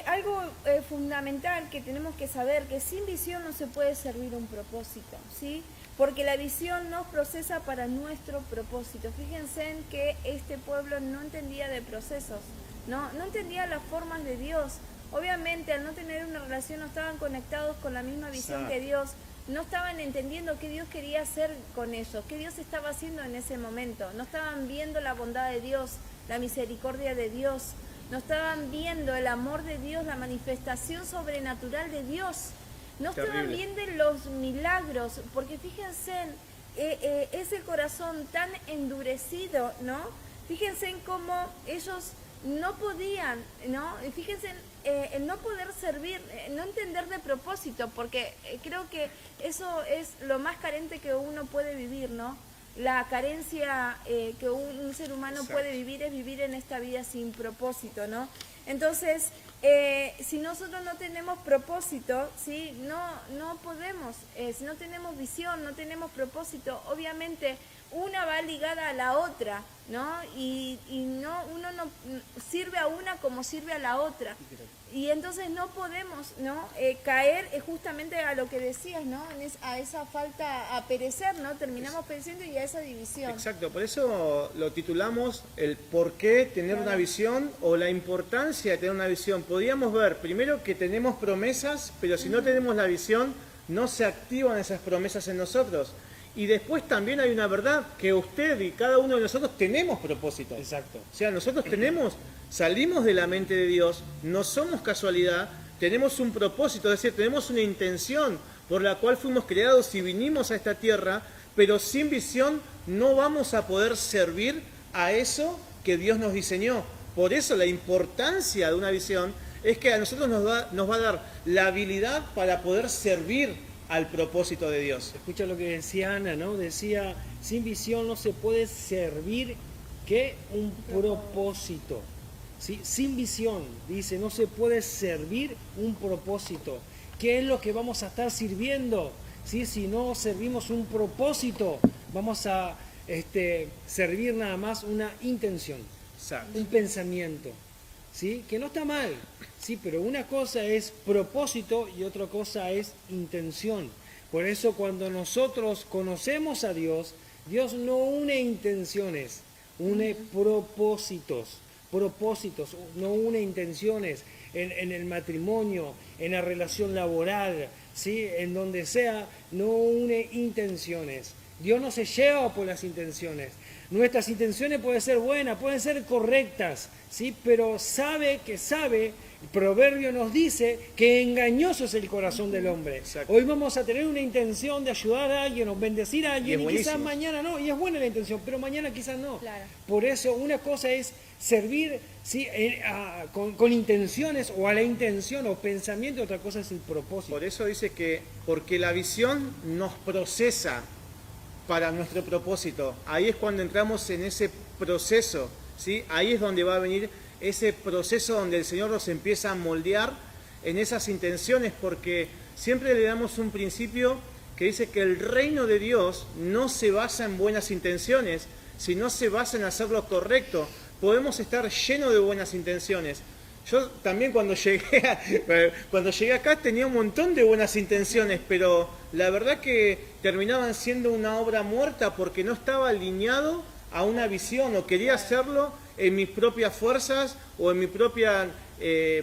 Speaker 1: Algo fundamental que tenemos que saber, que sin visión no se puede servir un propósito, ¿sí? Porque la visión nos procesa para nuestro propósito. Fíjense en que este pueblo no entendía de procesos, no entendía las formas de Dios. Obviamente, al no tener una relación, no estaban conectados con la misma visión que Dios. No estaban entendiendo qué Dios quería hacer con ellos, qué Dios estaba haciendo en ese momento. No estaban viendo la bondad de Dios, la misericordia de Dios. No estaban viendo el amor de Dios, la manifestación sobrenatural de Dios. No estaban viendo los milagros, porque fíjense, ese corazón tan endurecido, ¿no? Fíjense en cómo ellos no podían, ¿no? Fíjense en no poder servir, no entender de propósito, porque creo que eso es lo más carente que uno puede vivir, ¿no? La carencia que un ser humano puede vivir es vivir en esta vida sin propósito, ¿no? Entonces, si nosotros no tenemos propósito, ¿sí? No podemos, si no tenemos visión, no tenemos propósito, obviamente una va ligada a la otra, ¿no? Y uno no sirve a una como sirve a la otra. Y entonces no podemos, ¿no? Caer justamente a lo que decías, ¿no? A esa falta, a perecer, ¿no? Terminamos pereciendo y a esa división.
Speaker 2: Exacto, por eso lo titulamos el por qué tener una visión, o la importancia de tener una visión. Podríamos ver primero que tenemos promesas, pero si no tenemos la visión, no se activan esas promesas en nosotros. Y después también hay una verdad, que usted y cada uno de nosotros tenemos propósito.
Speaker 3: Exacto.
Speaker 2: O sea, nosotros salimos de la mente de Dios, no somos casualidad, tenemos un propósito, es decir, tenemos una intención por la cual fuimos creados y vinimos a esta tierra, pero sin visión no vamos a poder servir a eso que Dios nos diseñó. Por eso la importancia de una visión es que a nosotros nos va a dar la habilidad para poder servir al propósito de Dios.
Speaker 3: Escucha lo que decía Ana, ¿no? Decía, sin visión no se puede servir que un propósito. ¿Sí? Sin visión, dice, no se puede servir un propósito. ¿Qué es lo que vamos a estar sirviendo? ¿Sí? Si no servimos un propósito, vamos a servir nada más una intención,
Speaker 2: Exacto.
Speaker 3: un pensamiento, ¿sí? Que no está mal, ¿sí? Pero una cosa es propósito y otra cosa es intención. Por eso cuando nosotros conocemos a Dios, Dios no une intenciones, une propósitos, no une intenciones en el matrimonio, en la relación laboral, ¿sí? En donde sea, no une intenciones. Dios no se lleva por las intenciones. Nuestras intenciones pueden ser buenas, pueden ser correctas, ¿sí? Pero sabe, el proverbio nos dice que engañoso es el corazón del hombre.
Speaker 2: Exacto.
Speaker 3: Hoy vamos a tener una intención de ayudar a alguien o bendecir a alguien y quizás mañana no, y es buena la intención, pero mañana quizás no.
Speaker 1: Claro.
Speaker 3: Por eso una cosa es servir, ¿sí? con intenciones o a la intención o pensamiento, otra cosa es el propósito.
Speaker 2: Por eso dice que, porque la visión nos procesa para nuestro propósito. Ahí es cuando entramos en ese proceso, ¿sí? Ahí es donde va a venir ese proceso donde el Señor nos empieza a moldear en esas intenciones, porque siempre le damos un principio que dice que el reino de Dios no se basa en buenas intenciones, sino se basa en hacer lo correcto. Podemos estar llenos de buenas intenciones. Yo también cuando llegué acá tenía un montón de buenas intenciones, pero la verdad que terminaban siendo una obra muerta porque no estaba alineado a una visión, o quería hacerlo en mis propias fuerzas o en mi propia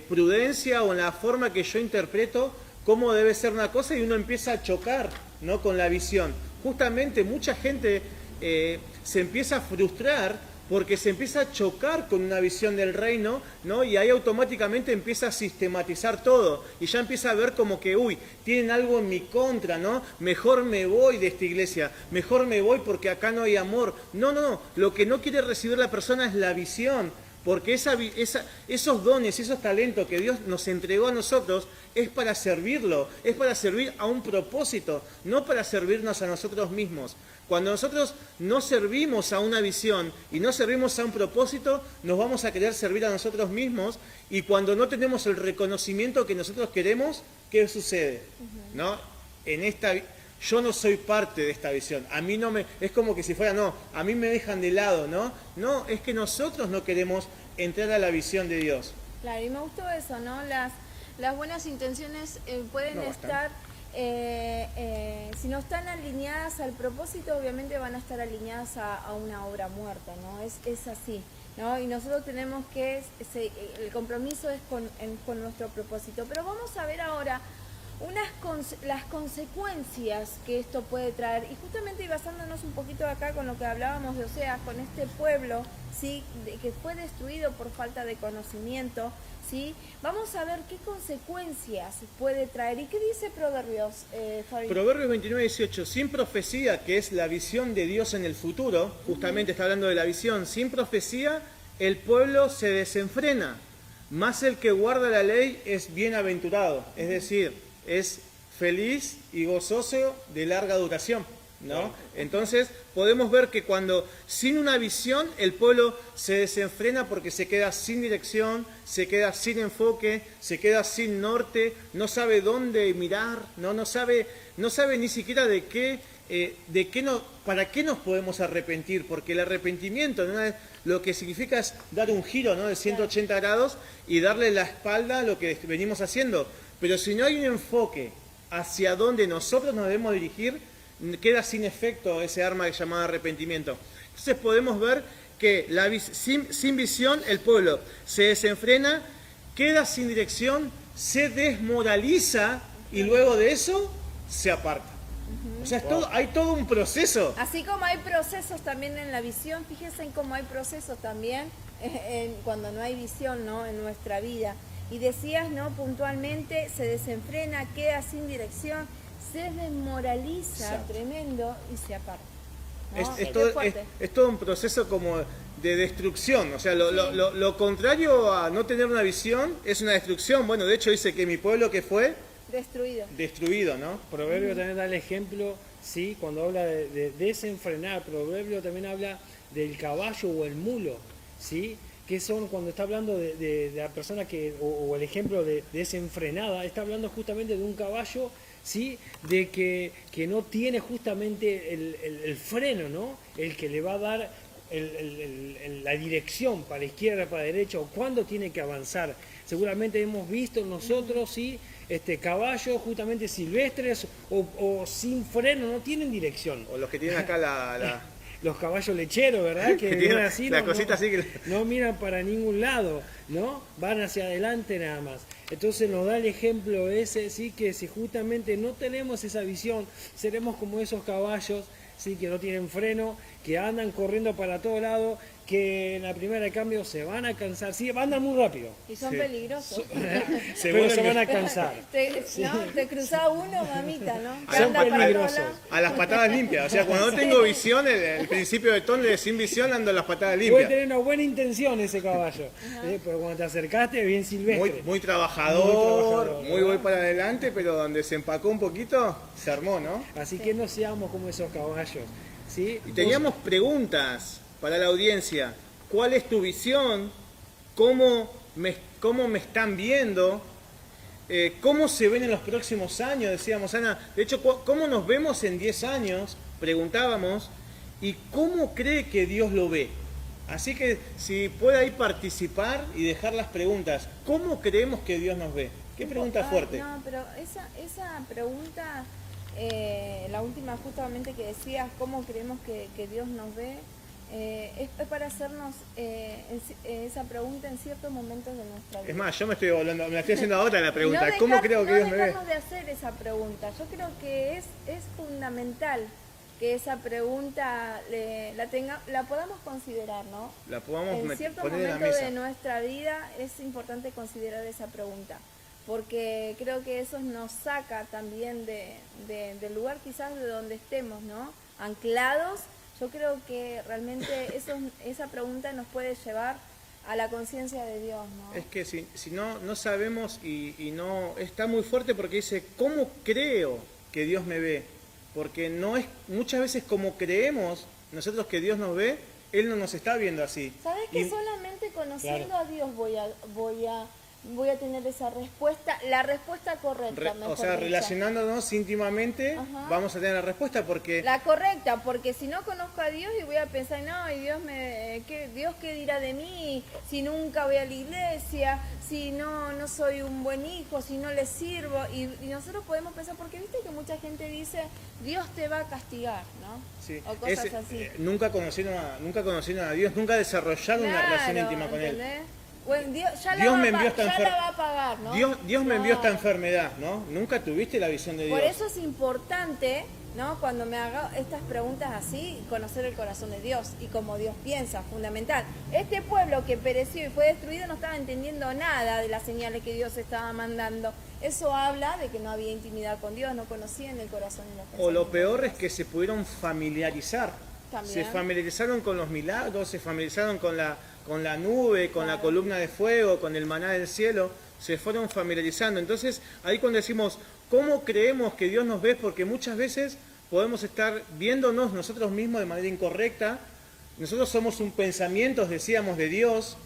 Speaker 2: prudencia o en la forma que yo interpreto cómo debe ser una cosa, y uno empieza a chocar, ¿no? Con la visión. Justamente mucha gente se empieza a frustrar porque se empieza a chocar con una visión del reino, ¿no? Y ahí automáticamente empieza a sistematizar todo. Y ya empieza a ver como que, tienen algo en mi contra, ¿no? Mejor me voy de esta iglesia, mejor me voy porque acá no hay amor. No. Lo que no quiere recibir la persona es la visión. Porque esos dones y esos talentos que Dios nos entregó a nosotros es para servirlo, es para servir a un propósito, no para servirnos a nosotros mismos. Cuando nosotros no servimos a una visión y no servimos a un propósito, nos vamos a querer servir a nosotros mismos, y cuando no tenemos el reconocimiento que nosotros queremos, ¿qué sucede? ¿No? Yo no soy parte de esta visión. A mí es como que si fuera, a mí me dejan de lado, ¿no? No, es que nosotros no queremos entrar a la visión de Dios.
Speaker 1: Claro, y me gustó eso, ¿no? Las buenas intenciones pueden estar, si no están alineadas al propósito, obviamente van a estar alineadas a una obra muerta, ¿no? Es así, ¿no? Y nosotros tenemos que, el compromiso es con nuestro propósito. Pero vamos a ver ahora las consecuencias que esto puede traer, y justamente basándonos un poquito acá con lo que hablábamos de Oseas, con este pueblo, ¿sí? Que fue destruido por falta de conocimiento, ¿sí? Vamos a ver qué consecuencias puede traer. ¿Y qué dice Proverbios, Fabi?
Speaker 2: Proverbios 29:18, sin profecía, que es la visión de Dios en el futuro, justamente está hablando de la visión, sin profecía el pueblo se desenfrena, mas el que guarda la ley es bienaventurado, es decir, es feliz y gozoso de larga duración, ¿no? Entonces podemos ver que cuando sin una visión el pueblo se desenfrena porque se queda sin dirección, se queda sin enfoque, se queda sin norte, no sabe dónde mirar, no sabe ni siquiera para qué nos podemos arrepentir, porque el arrepentimiento, ¿no? Lo que significa es dar un giro, ¿no? De 180 grados y darle la espalda a lo que venimos haciendo. Pero si no hay un enfoque hacia donde nosotros nos debemos dirigir, queda sin efecto ese arma llamada arrepentimiento. Entonces podemos ver que sin visión el pueblo se desenfrena, queda sin dirección, se desmoraliza, y luego de eso se aparta. O sea, hay todo un proceso.
Speaker 1: Así como hay procesos también en la visión, fíjense en cómo hay procesos también cuando no hay visión, ¿no? En nuestra vida. Y decías, ¿no? Puntualmente se desenfrena, queda sin dirección, se desmoraliza,
Speaker 2: Exacto.
Speaker 1: tremendo, y se aparta. ¿no?
Speaker 2: Es todo un proceso como de destrucción. O sea,
Speaker 1: Sí.
Speaker 2: lo contrario a no tener una visión es una destrucción. Bueno, de hecho dice que mi pueblo que fue destruido, ¿no?
Speaker 3: Proverbio también da el ejemplo, sí, cuando habla de desenfrenar. Proverbio también habla del caballo o el mulo, sí, que son cuando está hablando de la persona que, o el ejemplo de desenfrenada, está hablando justamente de un caballo, sí, de que no tiene justamente el freno, ¿no? El que le va a dar la dirección para la izquierda, para la derecha, o cuándo tiene que avanzar. Seguramente hemos visto nosotros, sí, caballos justamente silvestres o sin freno, no tienen dirección.
Speaker 2: O los que tienen acá
Speaker 3: Los caballos lecheros, ¿verdad? Que
Speaker 2: tienen
Speaker 3: vienen así,
Speaker 2: la cosita así que...
Speaker 3: no miran para ningún lado, ¿no? Van hacia adelante nada más. Entonces nos da el ejemplo ese, sí, que si justamente no tenemos esa visión, seremos como esos caballos, sí, que no tienen freno, que andan corriendo para todo lado, que en la primera de cambio se van a cansar, sí, andan muy rápido.
Speaker 1: Y son
Speaker 2: Sí.
Speaker 1: peligrosos.
Speaker 3: Pero se van a cansar.
Speaker 1: Te cruzaba uno, mamita, ¿no? Que
Speaker 3: Son
Speaker 1: anda para todos
Speaker 3: peligrosos.
Speaker 1: lados.
Speaker 2: A las patadas limpias. O sea, cuando no tengo visión, el principio de Tonle, sin visión, ando a las patadas
Speaker 3: Puede
Speaker 2: limpias.
Speaker 3: tener una buena intención ese caballo, pero cuando te acercaste, bien silvestre.
Speaker 2: Muy trabajador,
Speaker 3: trabajador,
Speaker 2: muy voy para adelante, pero donde se empacó un poquito, se armó, ¿no?
Speaker 3: Así que no seamos como esos caballos, ¿sí?
Speaker 2: Y teníamos preguntas para la audiencia. ¿Cuál es tu visión? ¿Cómo me están viendo? ¿Cómo se ven en los próximos años? Decíamos, Ana. De hecho, ¿cómo nos vemos en 10 años? Preguntábamos. ¿Y cómo cree que Dios lo ve? Así que si puede ahí participar y dejar las preguntas. ¿Cómo creemos que Dios nos ve? ¿Qué pregunta fuerte?
Speaker 1: No, pero esa pregunta, la última justamente que decías, ¿cómo creemos que Dios nos ve? Es para hacernos esa pregunta en ciertos momentos de nuestra vida.
Speaker 2: Es más, yo me la estoy haciendo ahora la pregunta.
Speaker 1: No
Speaker 2: ¿Cómo creo que Dios me ve?
Speaker 1: No dejarnos de hacer esa pregunta. Yo creo que es fundamental que esa pregunta la podamos considerar, ¿no?
Speaker 2: La podamos
Speaker 1: En ciertos
Speaker 2: poner en la
Speaker 1: momentos
Speaker 2: mesa.
Speaker 1: de nuestra vida es importante considerar esa pregunta, porque creo que eso nos saca también del lugar quizás de donde estemos, ¿no? Anclados. Yo creo que realmente esa pregunta nos puede llevar a la conciencia de Dios, ¿no?
Speaker 2: Es que si no sabemos y no está muy fuerte porque dice, ¿cómo creo que Dios me ve? Porque no es muchas veces como creemos nosotros que Dios nos ve, Él no nos está viendo así.
Speaker 1: ¿Sabes que solamente conociendo a Dios voy a tener esa respuesta, la respuesta correcta, mejor
Speaker 2: O sea,
Speaker 1: dicho.
Speaker 2: relacionándonos íntimamente,
Speaker 1: Ajá.
Speaker 2: vamos a tener la respuesta porque...
Speaker 1: La correcta, porque si no conozco a Dios y voy a pensar, no, y Dios qué dirá de mí si nunca voy a la iglesia, si no soy un buen hijo, si no le sirvo, y nosotros podemos pensar, porque viste que mucha gente dice, Dios te va a castigar, ¿no?
Speaker 2: Sí.
Speaker 1: O cosas así.
Speaker 2: Nunca conocieron a Dios, nunca desarrollaron una relación íntima con Él.
Speaker 1: ¿entendés? Bueno, Dios ya
Speaker 2: Dios
Speaker 1: la
Speaker 2: me
Speaker 1: va
Speaker 2: envió esta
Speaker 1: ya la va a pagar, ¿no?
Speaker 2: Dios me envió esta
Speaker 1: Claro.
Speaker 2: enfermedad, ¿no? Nunca tuviste la visión de Dios.
Speaker 1: Por eso es importante, ¿no? Cuando me haga estas preguntas así, conocer el corazón de Dios y cómo Dios piensa, fundamental. Este pueblo que pereció y fue destruido no estaba entendiendo nada de las señales que Dios estaba mandando. Eso habla de que no había intimidad con Dios, no conocían el corazón y los
Speaker 2: O
Speaker 1: pensamientos.
Speaker 2: lo peor es que se pudieron familiarizar.
Speaker 1: También.
Speaker 2: Se familiarizaron con los milagros, se familiarizaron con la nube, con la
Speaker 1: Claro.
Speaker 2: columna de fuego, con el maná del cielo, se fueron familiarizando. Entonces, ahí cuando decimos, ¿cómo creemos que Dios nos ve? Porque muchas veces podemos estar viéndonos nosotros mismos de manera incorrecta. Nosotros somos un pensamiento, decíamos, de Dios,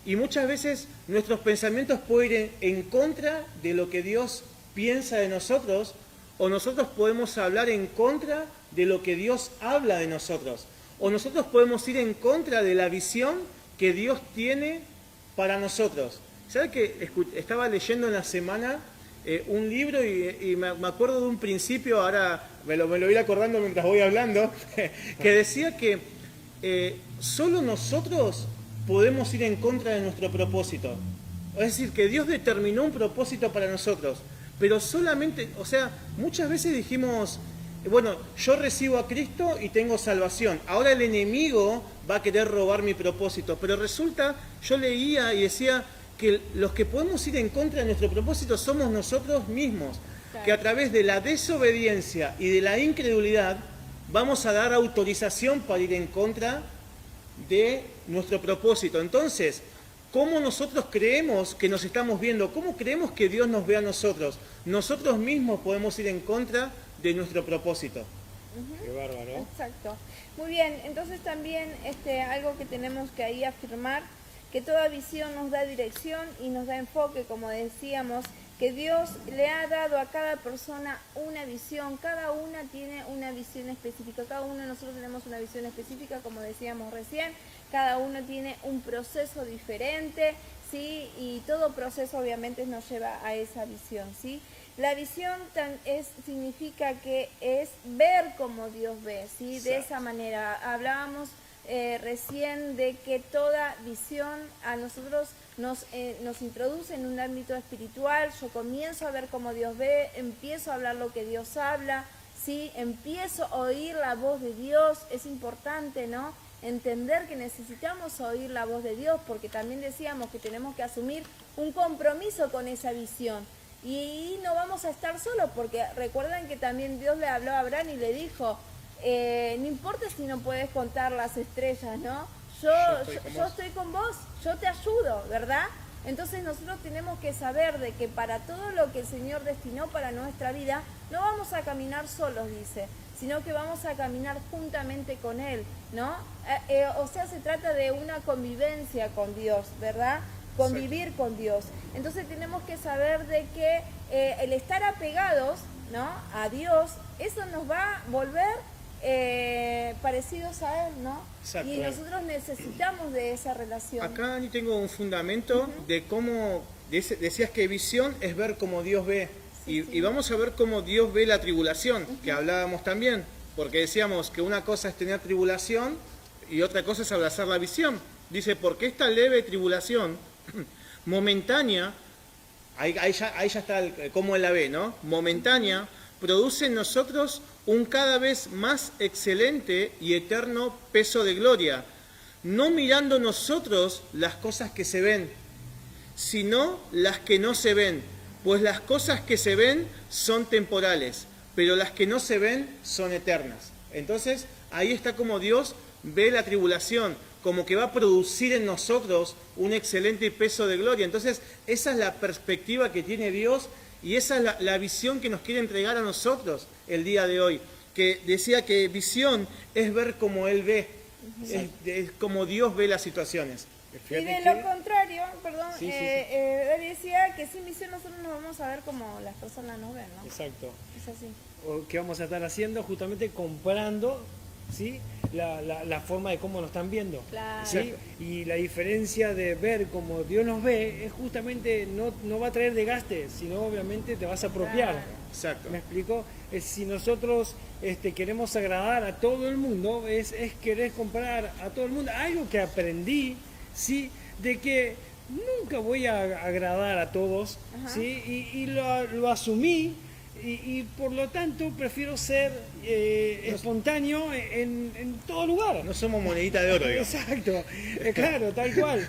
Speaker 2: y muchas veces nuestros pensamientos pueden ir en contra de lo que Dios piensa de nosotros, o nosotros podemos hablar en contra de lo que Dios habla de nosotros, o nosotros podemos ir en contra de la visión que Dios tiene para nosotros. ¿Sabe que estaba leyendo en la semana un libro y me acuerdo de un principio, ahora me lo voy acordando mientras voy hablando, que decía que solo nosotros podemos ir en contra de nuestro propósito. Es decir, que Dios determinó un propósito para nosotros, pero solamente, o sea, muchas veces dijimos, bueno, yo recibo a Cristo y tengo salvación, ahora el enemigo va a querer robar mi propósito, pero resulta, yo leía y decía que los que podemos ir en contra de nuestro propósito somos nosotros mismos,
Speaker 1: Claro.
Speaker 2: que a través de la desobediencia y de la incredulidad vamos a dar autorización para ir en contra de nuestro propósito. Entonces, ¿cómo nosotros creemos que nos estamos viendo? ¿Cómo creemos que Dios nos ve a nosotros? Nosotros mismos podemos ir en contra de nuestro propósito.
Speaker 3: Qué bárbaro.
Speaker 1: Exacto. Muy bien, entonces también algo que tenemos que ahí afirmar, que toda visión nos da dirección y nos da enfoque, como decíamos, que Dios le ha dado a cada persona una visión, cada una tiene una visión específica, cada uno de nosotros tenemos una visión específica, como decíamos recién, cada uno tiene un proceso diferente, ¿sí? Y todo proceso obviamente nos lleva a esa visión, ¿sí? La visión significa que es ver como Dios ve, ¿sí? De esa manera. Hablábamos recién de que toda visión a nosotros nos introduce en un ámbito espiritual. Yo comienzo a ver como Dios ve, empiezo a hablar lo que Dios habla, ¿sí? Empiezo a oír la voz de Dios. Es importante, ¿no? Entender que necesitamos oír la voz de Dios, porque también decíamos que tenemos que asumir un compromiso con esa visión. Y no vamos a estar solos, porque recuerdan que también Dios le habló a Abraham y le dijo, no importa si no puedes contar las estrellas, ¿no? Yo estoy con vos, yo te ayudo, ¿verdad? Entonces nosotros tenemos que saber de que para todo lo que el Señor destinó para nuestra vida, no vamos a caminar solos, dice, sino que vamos a caminar juntamente con Él, ¿no? O sea, se trata de una convivencia con Dios, ¿verdad? Convivir con Dios. Entonces tenemos que saber de que el estar apegados, ¿no? A Dios, eso nos va a volver parecidos a Él, ¿no?
Speaker 2: Exacto.
Speaker 1: Y nosotros necesitamos de esa relación.
Speaker 2: Acá ni tengo un fundamento de cómo, decías que visión es ver cómo Dios ve, y vamos a ver cómo Dios ve la tribulación, que hablábamos también, porque decíamos que una cosa es tener tribulación y otra cosa es abrazar la visión. Dice, porque esta leve tribulación momentánea, ahí ya está cómo Él la ve, ¿no? Momentánea, produce en nosotros un cada vez más excelente y eterno peso de gloria, no mirando nosotros las cosas que se ven, sino las que no se ven, pues las cosas que se ven son temporales, pero las que no se ven son eternas. Entonces, ahí está como Dios ve la tribulación, como que va a producir en nosotros un excelente peso de gloria. Entonces, esa es la perspectiva que tiene Dios y esa es la visión que nos quiere entregar a nosotros el día de hoy. Que decía que visión es ver como Él ve, es como Dios ve las situaciones.
Speaker 1: Y de lo contrario, perdón, él decía que sin visión nosotros nos vamos a ver como las personas nos ven, ¿no?
Speaker 3: Exacto.
Speaker 1: Es así.
Speaker 3: O ¿qué vamos a estar haciendo? Justamente comprando, ¿sí? La forma de cómo nos están viendo.
Speaker 1: Claro.
Speaker 3: ¿Sí? Y la diferencia de ver como Dios nos ve es justamente no va a traer desgaste, sino obviamente te vas a apropiar.
Speaker 1: Claro.
Speaker 2: Exacto.
Speaker 3: ¿Me explico? Si nosotros queremos agradar a todo el mundo, es querer comprar a todo el mundo. Algo que aprendí, ¿sí? De que nunca voy a agradar a todos, ¿sí? Y lo asumí. Y por lo tanto prefiero ser espontáneo en todo lugar.
Speaker 2: No somos monedita de oro, digamos.
Speaker 3: Exacto, claro, tal cual.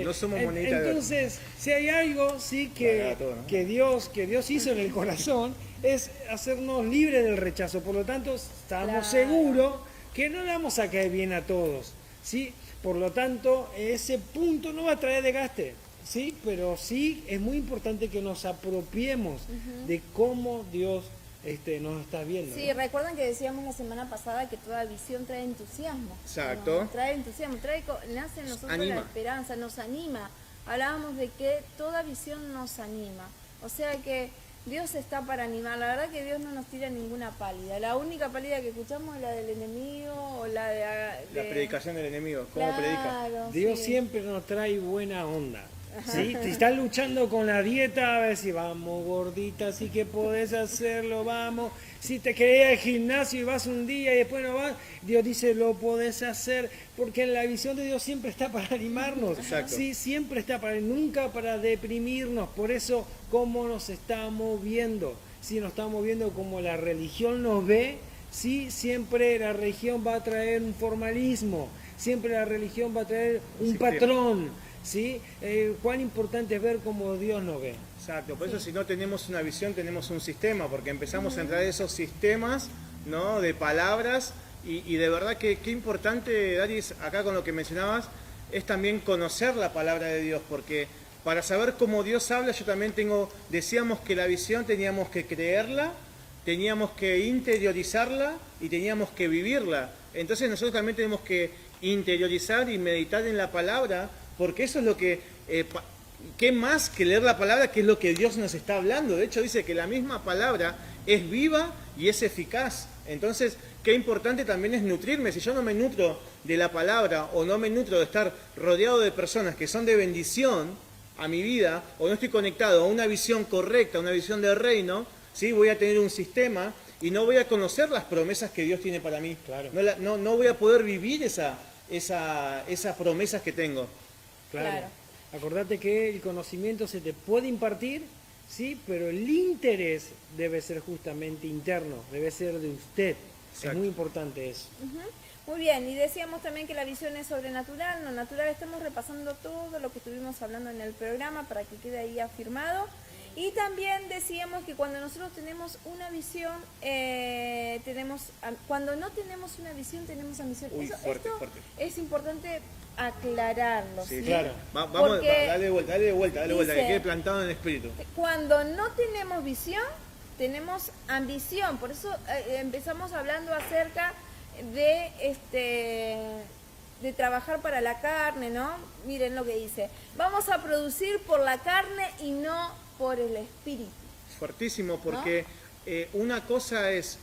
Speaker 2: No somos monedita de oro.
Speaker 3: Entonces, si hay algo sí que Dios hizo en el corazón, es hacernos libres del rechazo. Por lo tanto, estamos seguros que no le vamos a caer bien a todos, ¿sí? Por lo tanto, ese punto no va a traer desgaste. Sí, pero sí es muy importante que nos apropiemos de cómo Dios nos está viendo.
Speaker 1: Sí,
Speaker 3: ¿no?
Speaker 1: recuerdan que decíamos la semana pasada que toda visión trae entusiasmo.
Speaker 2: Exacto.
Speaker 1: ¿No? Trae entusiasmo, nace en nosotros
Speaker 2: Anima.
Speaker 1: la esperanza, nos anima. Hablábamos de que toda visión nos anima. O sea que Dios está para animar. La verdad que Dios no nos tira ninguna pálida. La única pálida que escuchamos es la del enemigo o la de
Speaker 2: La predicación del enemigo, cómo predica.
Speaker 3: Dios siempre nos trae buena onda. ¿sí? Si estás luchando con la dieta, a ver si vamos gordita, sí que podés hacerlo, vamos. Si te querés ir al gimnasio y vas un día y después no vas, Dios dice, lo podés hacer, porque en la visión de Dios siempre está para animarnos.
Speaker 2: Exacto.
Speaker 3: Sí, siempre está para, nunca para deprimirnos. Por eso, ¿cómo nos estamos viendo? Si nos estamos viendo como la religión nos ve, sí, siempre la religión va a traer un formalismo, siempre la religión va a traer un
Speaker 2: Sistema.
Speaker 3: patrón, ¿sí? Cuán importante es ver cómo Dios nos ve.
Speaker 2: Exacto, por eso si no tenemos una visión tenemos un sistema, porque empezamos a entrar en esos sistemas, ¿no?, de palabras y de verdad que qué importante, Daris, acá con lo que mencionabas, es también conocer la palabra de Dios, porque para saber cómo Dios habla yo también decíamos que la visión teníamos que creerla, teníamos que interiorizarla y teníamos que vivirla. Entonces nosotros también tenemos que interiorizar y meditar en la palabra, porque eso es lo que... ¿Qué más que leer la palabra, que es lo que Dios nos está hablando? De hecho dice que la misma palabra es viva y es eficaz. Entonces, qué importante también es nutrirme. Si yo no me nutro de la palabra o no me nutro de estar rodeado de personas que son de bendición a mi vida, o no estoy conectado a una visión correcta, a una visión del reino, ¿sí?, voy a tener un sistema y no voy a conocer las promesas que Dios tiene para mí.
Speaker 3: Claro.
Speaker 2: No voy a poder vivir esas promesas que tengo.
Speaker 3: Claro. Acordate que el conocimiento se te puede impartir, sí, pero el interés debe ser justamente interno, debe ser de usted.
Speaker 2: Exacto.
Speaker 3: Es muy importante eso.
Speaker 1: Muy bien, y decíamos también que la visión es sobrenatural, no natural. Estamos repasando todo lo que estuvimos hablando en el programa para que quede ahí afirmado. Y también decíamos que cuando nosotros tenemos una visión, cuando no tenemos una visión, tenemos ambición.
Speaker 2: Uy, fuerte.
Speaker 1: Es importante aclararlo.
Speaker 2: Sí,
Speaker 1: ¿sí?
Speaker 2: claro. Vamos,
Speaker 1: Porque
Speaker 2: dale vuelta,
Speaker 1: dice,
Speaker 2: que quede plantado en el espíritu.
Speaker 1: Cuando no tenemos visión, tenemos ambición. Por eso empezamos hablando acerca de trabajar para la carne, ¿no? Miren lo que dice. Vamos a producir por la carne y no por el espíritu.
Speaker 2: Fuertísimo, porque una cosa es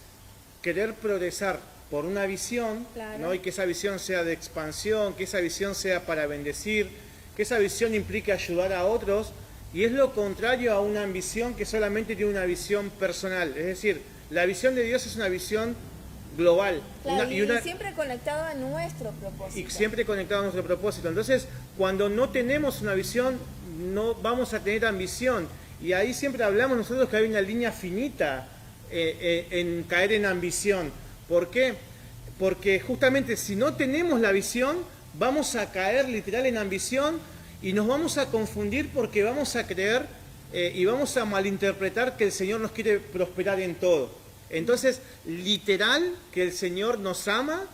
Speaker 2: querer progresar por una visión,
Speaker 1: Claro.
Speaker 2: ¿no?, y que esa visión sea de expansión, que esa visión sea para bendecir, que esa visión implique ayudar a otros, y es lo contrario a una ambición que solamente tiene una visión personal. Es decir, la visión de Dios es una visión global.
Speaker 1: Claro, y siempre conectado a nuestro propósito.
Speaker 2: Y siempre conectado a nuestro propósito. Entonces, cuando no tenemos una visión, no vamos a tener ambición. Y ahí siempre hablamos nosotros que hay una línea finita en caer en ambición. ¿Por qué? Porque justamente si no tenemos la visión, vamos a caer literal en ambición y nos vamos a confundir porque vamos a creer y vamos a malinterpretar que el Señor nos quiere prosperar en todo. Entonces, literal, que el Señor nos ama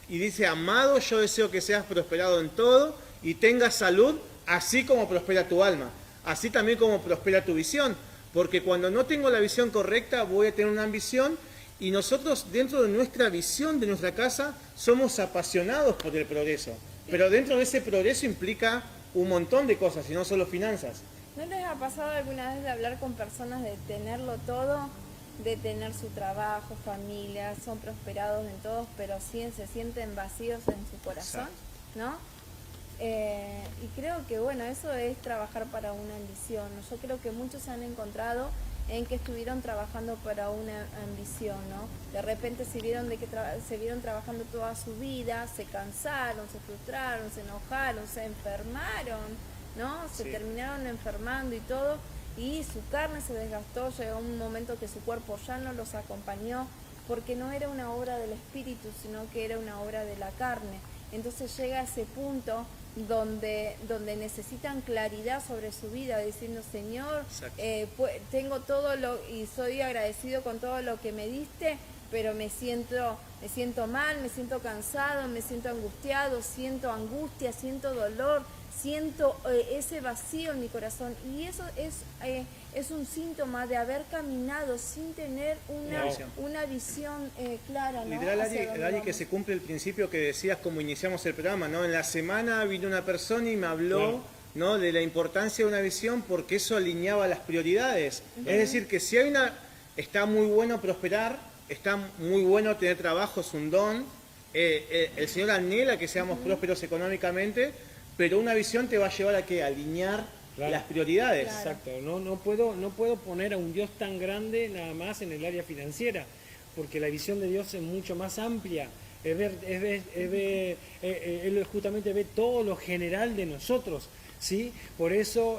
Speaker 2: y dice, amado, yo deseo que seas prosperado en todo y tengas salud, así como prospera tu alma, así también como prospera tu visión. Porque cuando no tengo la visión correcta, voy a tener una ambición. Y nosotros, dentro de nuestra visión de nuestra casa, somos apasionados por el progreso. Pero dentro de ese progreso implica un montón de cosas, y no solo finanzas.
Speaker 1: ¿No les ha pasado alguna vez de hablar con personas de tenerlo todo, de tener su trabajo, familia, son prosperados en todos, pero sí se sienten vacíos en su corazón?
Speaker 2: Exacto.
Speaker 1: ¿No? Y creo que, bueno, eso es trabajar para una ambición. Yo creo que muchos se han encontrado en que estuvieron trabajando para una ambición, ¿no? De repente se vieron trabajando toda su vida, se cansaron, se frustraron, se enojaron, se enfermaron, ¿no? Se terminaron enfermando y todo, y su carne se desgastó, llegó un momento que su cuerpo ya no los acompañó, porque no era una obra del espíritu, sino que era una obra de la carne. Entonces llega a ese punto donde necesitan claridad sobre su vida, diciendo, Señor, tengo todo y soy agradecido con todo lo que me diste, pero me siento mal, me siento cansado, me siento angustiado, siento angustia, siento dolor, siento ese vacío en mi corazón. Y eso es un síntoma de haber caminado sin tener una visión clara, ¿no?
Speaker 2: Literal, Ari, que se cumple el principio que decías como iniciamos el programa, ¿no? En la semana vino una persona y me habló, ¿no?, de la importancia de una visión, porque eso alineaba las prioridades. Es decir, que si hay está muy bueno prosperar, está muy bueno tener trabajo, es un don. El Señor anhela que seamos prósperos económicamente, pero una visión te va a llevar a ¿qué? A alinear
Speaker 3: Claro.
Speaker 2: las prioridades.
Speaker 1: Claro.
Speaker 3: Exacto, no puedo poner a un Dios tan grande nada más en el área financiera, porque la visión de Dios es mucho más amplia. Él justamente ve todo lo general de nosotros, ¿sí? Por eso,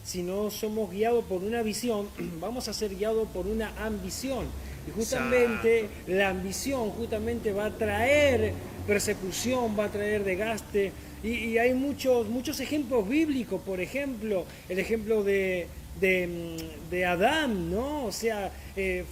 Speaker 3: si no somos guiados por una visión, vamos a ser guiados por una ambición. Y justamente la ambición justamente va a traer persecución, va a traer desgaste. Y hay muchos ejemplos bíblicos, por ejemplo, el ejemplo de Adán, ¿no? O sea,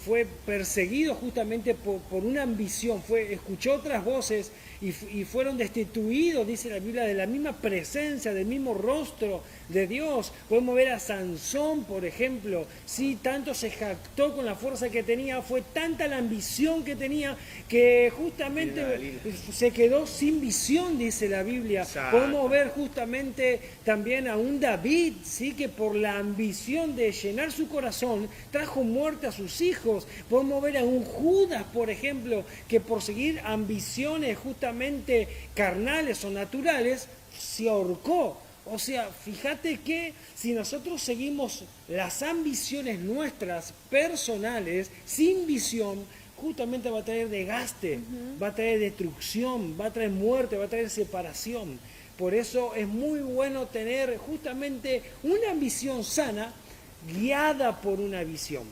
Speaker 3: fue perseguido justamente por una ambición, escuchó otras voces y fueron destituidos, dice la Biblia, de la misma presencia, del mismo rostro de Dios. Podemos ver a Sansón, por ejemplo, sí, tanto se jactó con la fuerza que tenía, fue tanta la ambición que tenía que justamente se quedó sin visión, dice la Biblia.
Speaker 2: Exacto.
Speaker 3: Podemos ver justamente también a un David, sí, que por la ambición de llenar su corazón trajo muerte a sus hijos. Podemos ver a un Judas, por ejemplo, que por seguir ambiciones justamente carnales o naturales se ahorcó. O sea, fíjate que si nosotros seguimos las ambiciones nuestras personales sin visión, justamente va a traer desgaste, va a traer destrucción, va a traer muerte, va a traer separación. Por eso es muy bueno tener justamente una ambición sana, guiada por una visión.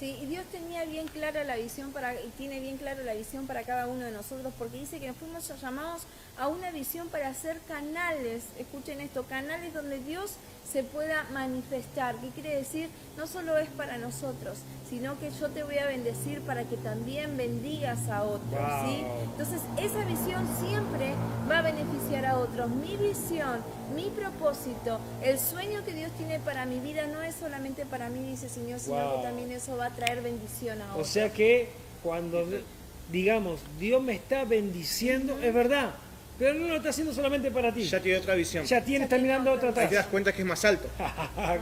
Speaker 1: Sí, y Dios tenía bien clara la visión y tiene bien clara la visión para cada uno de nosotros, porque dice que nos fuimos llamados a una visión para ser canales, escuchen esto, canales donde Dios se pueda manifestar. ¿Qué quiere decir? No solo es para nosotros, sino que yo te voy a bendecir para que también bendigas a otros,
Speaker 3: Wow.
Speaker 1: ¿sí? Entonces, esa visión siempre va a beneficiar a otros. Mi visión, mi propósito, el sueño que Dios tiene para mi vida no es solamente para mí, dice el Señor, sino
Speaker 3: Wow.
Speaker 1: que también eso va a traer bendición a otros.
Speaker 3: O sea que cuando digamos Dios me está bendiciendo, es verdad, pero no lo está haciendo solamente para ti.
Speaker 2: Ya tiene otra visión.
Speaker 3: Ya tienes terminando otra
Speaker 2: Ahí te das
Speaker 3: atrás.
Speaker 2: cuenta que es más alto.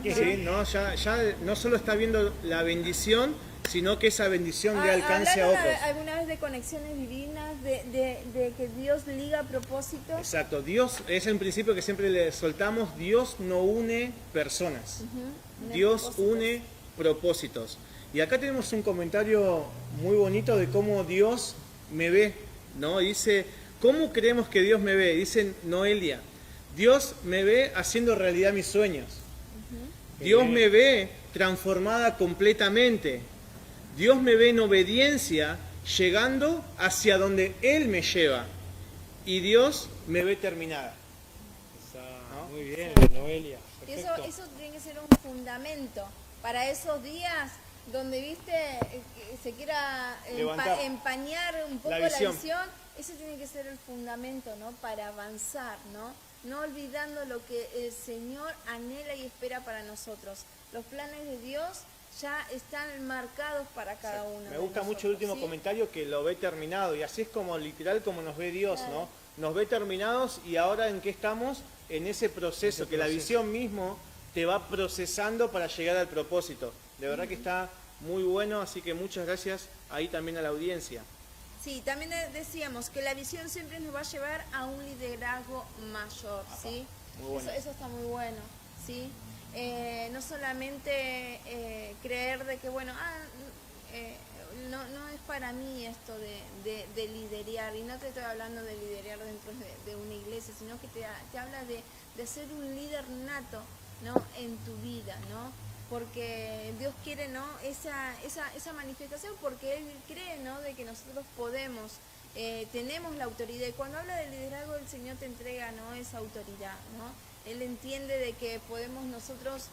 Speaker 3: ¿Qué?
Speaker 2: ¿Sí? ¿No? Ya no solo está viendo la bendición, sino que esa bendición le alcance a
Speaker 1: ¿Hablaron
Speaker 2: otros.
Speaker 1: alguna vez de conexiones divinas, de que Dios liga propósitos?
Speaker 2: Exacto, Dios es el principio que siempre le soltamos, Dios no une personas,
Speaker 1: Une
Speaker 2: Dios
Speaker 1: propósitos.
Speaker 2: une propósitos. Y acá tenemos un comentario muy bonito de cómo Dios me ve, ¿no? Dice, ¿cómo creemos que Dios me ve? Dice Noelia, Dios me ve haciendo realidad mis sueños. Dios me ve transformada completamente. Dios me ve en obediencia, llegando hacia donde Él me lleva. Y Dios me ve terminada. ¿No?
Speaker 3: Muy bien, Noelia.
Speaker 1: Y
Speaker 3: Perfecto.
Speaker 1: eso tiene que ser un fundamento para esos días donde, viste, se quiera
Speaker 2: Levantar.
Speaker 1: empañar un poco
Speaker 2: La
Speaker 1: la
Speaker 2: visión.
Speaker 1: visión. Ese tiene que ser el fundamento, ¿no? Para avanzar, ¿no? No olvidando lo que el Señor anhela y espera para nosotros. Los planes de Dios ya están marcados para cada uno.
Speaker 2: Me gusta mucho el último comentario, que lo ve terminado. Y así es como literal como nos ve Dios,
Speaker 1: Claro.
Speaker 2: ¿no? Nos ve terminados y ahora ¿en qué estamos? En ese proceso, que la visión mismo te va procesando para llegar al propósito. De verdad que está muy bueno, así que muchas gracias ahí también a la audiencia.
Speaker 1: Sí, también decíamos que la visión siempre nos va a llevar a un liderazgo mayor, ¿sí?
Speaker 2: Muy bueno.
Speaker 1: Eso está muy bueno, ¿sí? No solamente creer de que, bueno, no es para mí esto de liderear, y no te estoy hablando de liderear dentro de una iglesia, sino que te habla de ser un líder nato, ¿no? En tu vida, ¿no? Porque Dios quiere, ¿no? esa manifestación, porque Él cree, ¿no? De que nosotros podemos, tenemos la autoridad. Y cuando habla de liderazgo, el Señor te entrega, ¿no? Esa autoridad, ¿no? Él entiende de que podemos nosotros,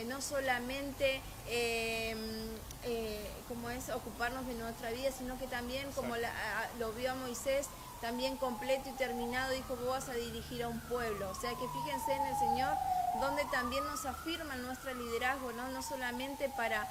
Speaker 1: no solamente, como es, ocuparnos de nuestra vida, sino que también, como lo vio a Moisés, también completo y terminado, dijo, vos vas a dirigir a un pueblo. O sea que fíjense en el Señor, donde también nos afirma nuestro liderazgo, ¿no? No solamente para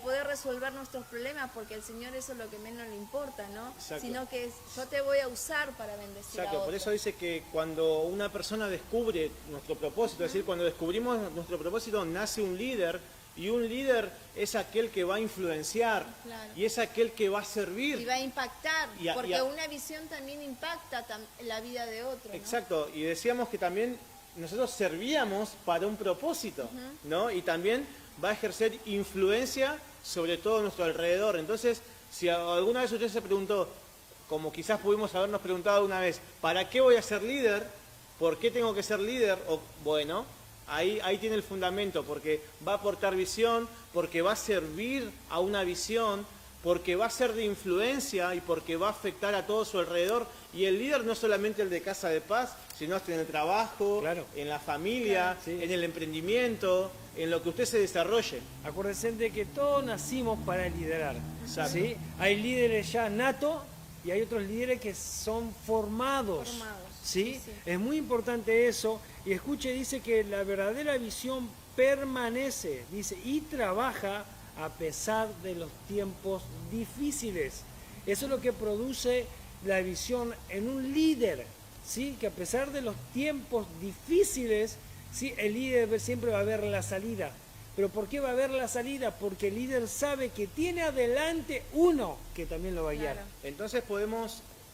Speaker 1: poder resolver nuestros problemas, porque al Señor eso es lo que menos le importa, ¿no?
Speaker 2: Exacto.
Speaker 1: Sino que yo te voy a usar para bendecir a
Speaker 2: Exacto,
Speaker 1: otros.
Speaker 2: por eso dice que cuando una persona descubre nuestro propósito, es decir, cuando descubrimos nuestro propósito, nace un líder, y un líder es aquel que va a influenciar,
Speaker 1: Claro.
Speaker 2: y es aquel que va a servir.
Speaker 1: Y va a impactar,
Speaker 2: Y
Speaker 1: porque una visión también impacta la vida de otro, ¿no?
Speaker 2: Exacto, y decíamos que también nosotros servíamos para un propósito, ¿no? Y también va a ejercer influencia sobre todo nuestro alrededor. Entonces, si alguna vez usted se preguntó, como quizás pudimos habernos preguntado una vez, ¿para qué voy a ser líder? ¿Por qué tengo que ser líder? Bueno, ahí tiene el fundamento, porque va a aportar visión, porque va a servir a una visión, porque va a ser de influencia y porque va a afectar a todo su alrededor. Y el líder no es solamente el de Casa de Paz, sino hasta en el trabajo,
Speaker 3: Claro.
Speaker 2: en la familia,
Speaker 3: Sí.
Speaker 2: en el emprendimiento, en lo que usted se desarrolle.
Speaker 3: Acuérdense de que todos nacimos para liderar.
Speaker 2: Exacto.
Speaker 3: ¿Sí? Hay líderes ya natos y hay otros líderes que son formados. ¿Sí?
Speaker 1: Sí, sí.
Speaker 3: Es muy importante eso. Y escuche, dice que la verdadera visión permanece, dice, y trabaja a pesar de los tiempos difíciles. Eso es lo que produce la visión en un líder, ¿sí? Que a pesar de los tiempos difíciles, ¿sí? El líder siempre va a ver la salida. ¿Pero por qué va a ver la salida? Porque el líder sabe que tiene adelante uno que también lo va a guiar.
Speaker 1: Claro.
Speaker 2: Entonces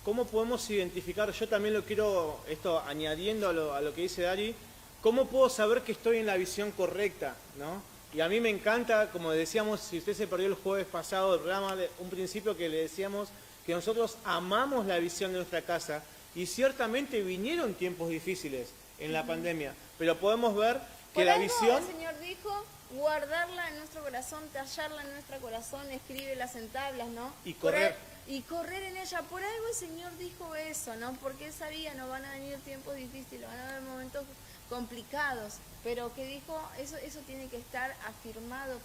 Speaker 2: ¿cómo podemos identificar? Yo también lo quiero, esto añadiendo a lo que dice Dari, ¿cómo puedo saber que estoy en la visión correcta, ¿no? Y a mí me encanta, como decíamos, si usted se perdió el jueves pasado, el programa de un principio que le decíamos que nosotros amamos la visión de nuestra casa y ciertamente vinieron tiempos difíciles en la pandemia, pero podemos ver que
Speaker 1: Por
Speaker 2: la
Speaker 1: algo
Speaker 2: visión...
Speaker 1: el Señor dijo, guardarla en nuestro corazón, tallarla en nuestro corazón, escríbelas en tablas, ¿no?
Speaker 2: Y correr.
Speaker 1: Y correr en ella. Por algo el Señor dijo eso, ¿no? Porque Él sabía, no van a venir tiempos difíciles, van a haber momentos complicados, pero que dijo, eso tiene que estar afirmado,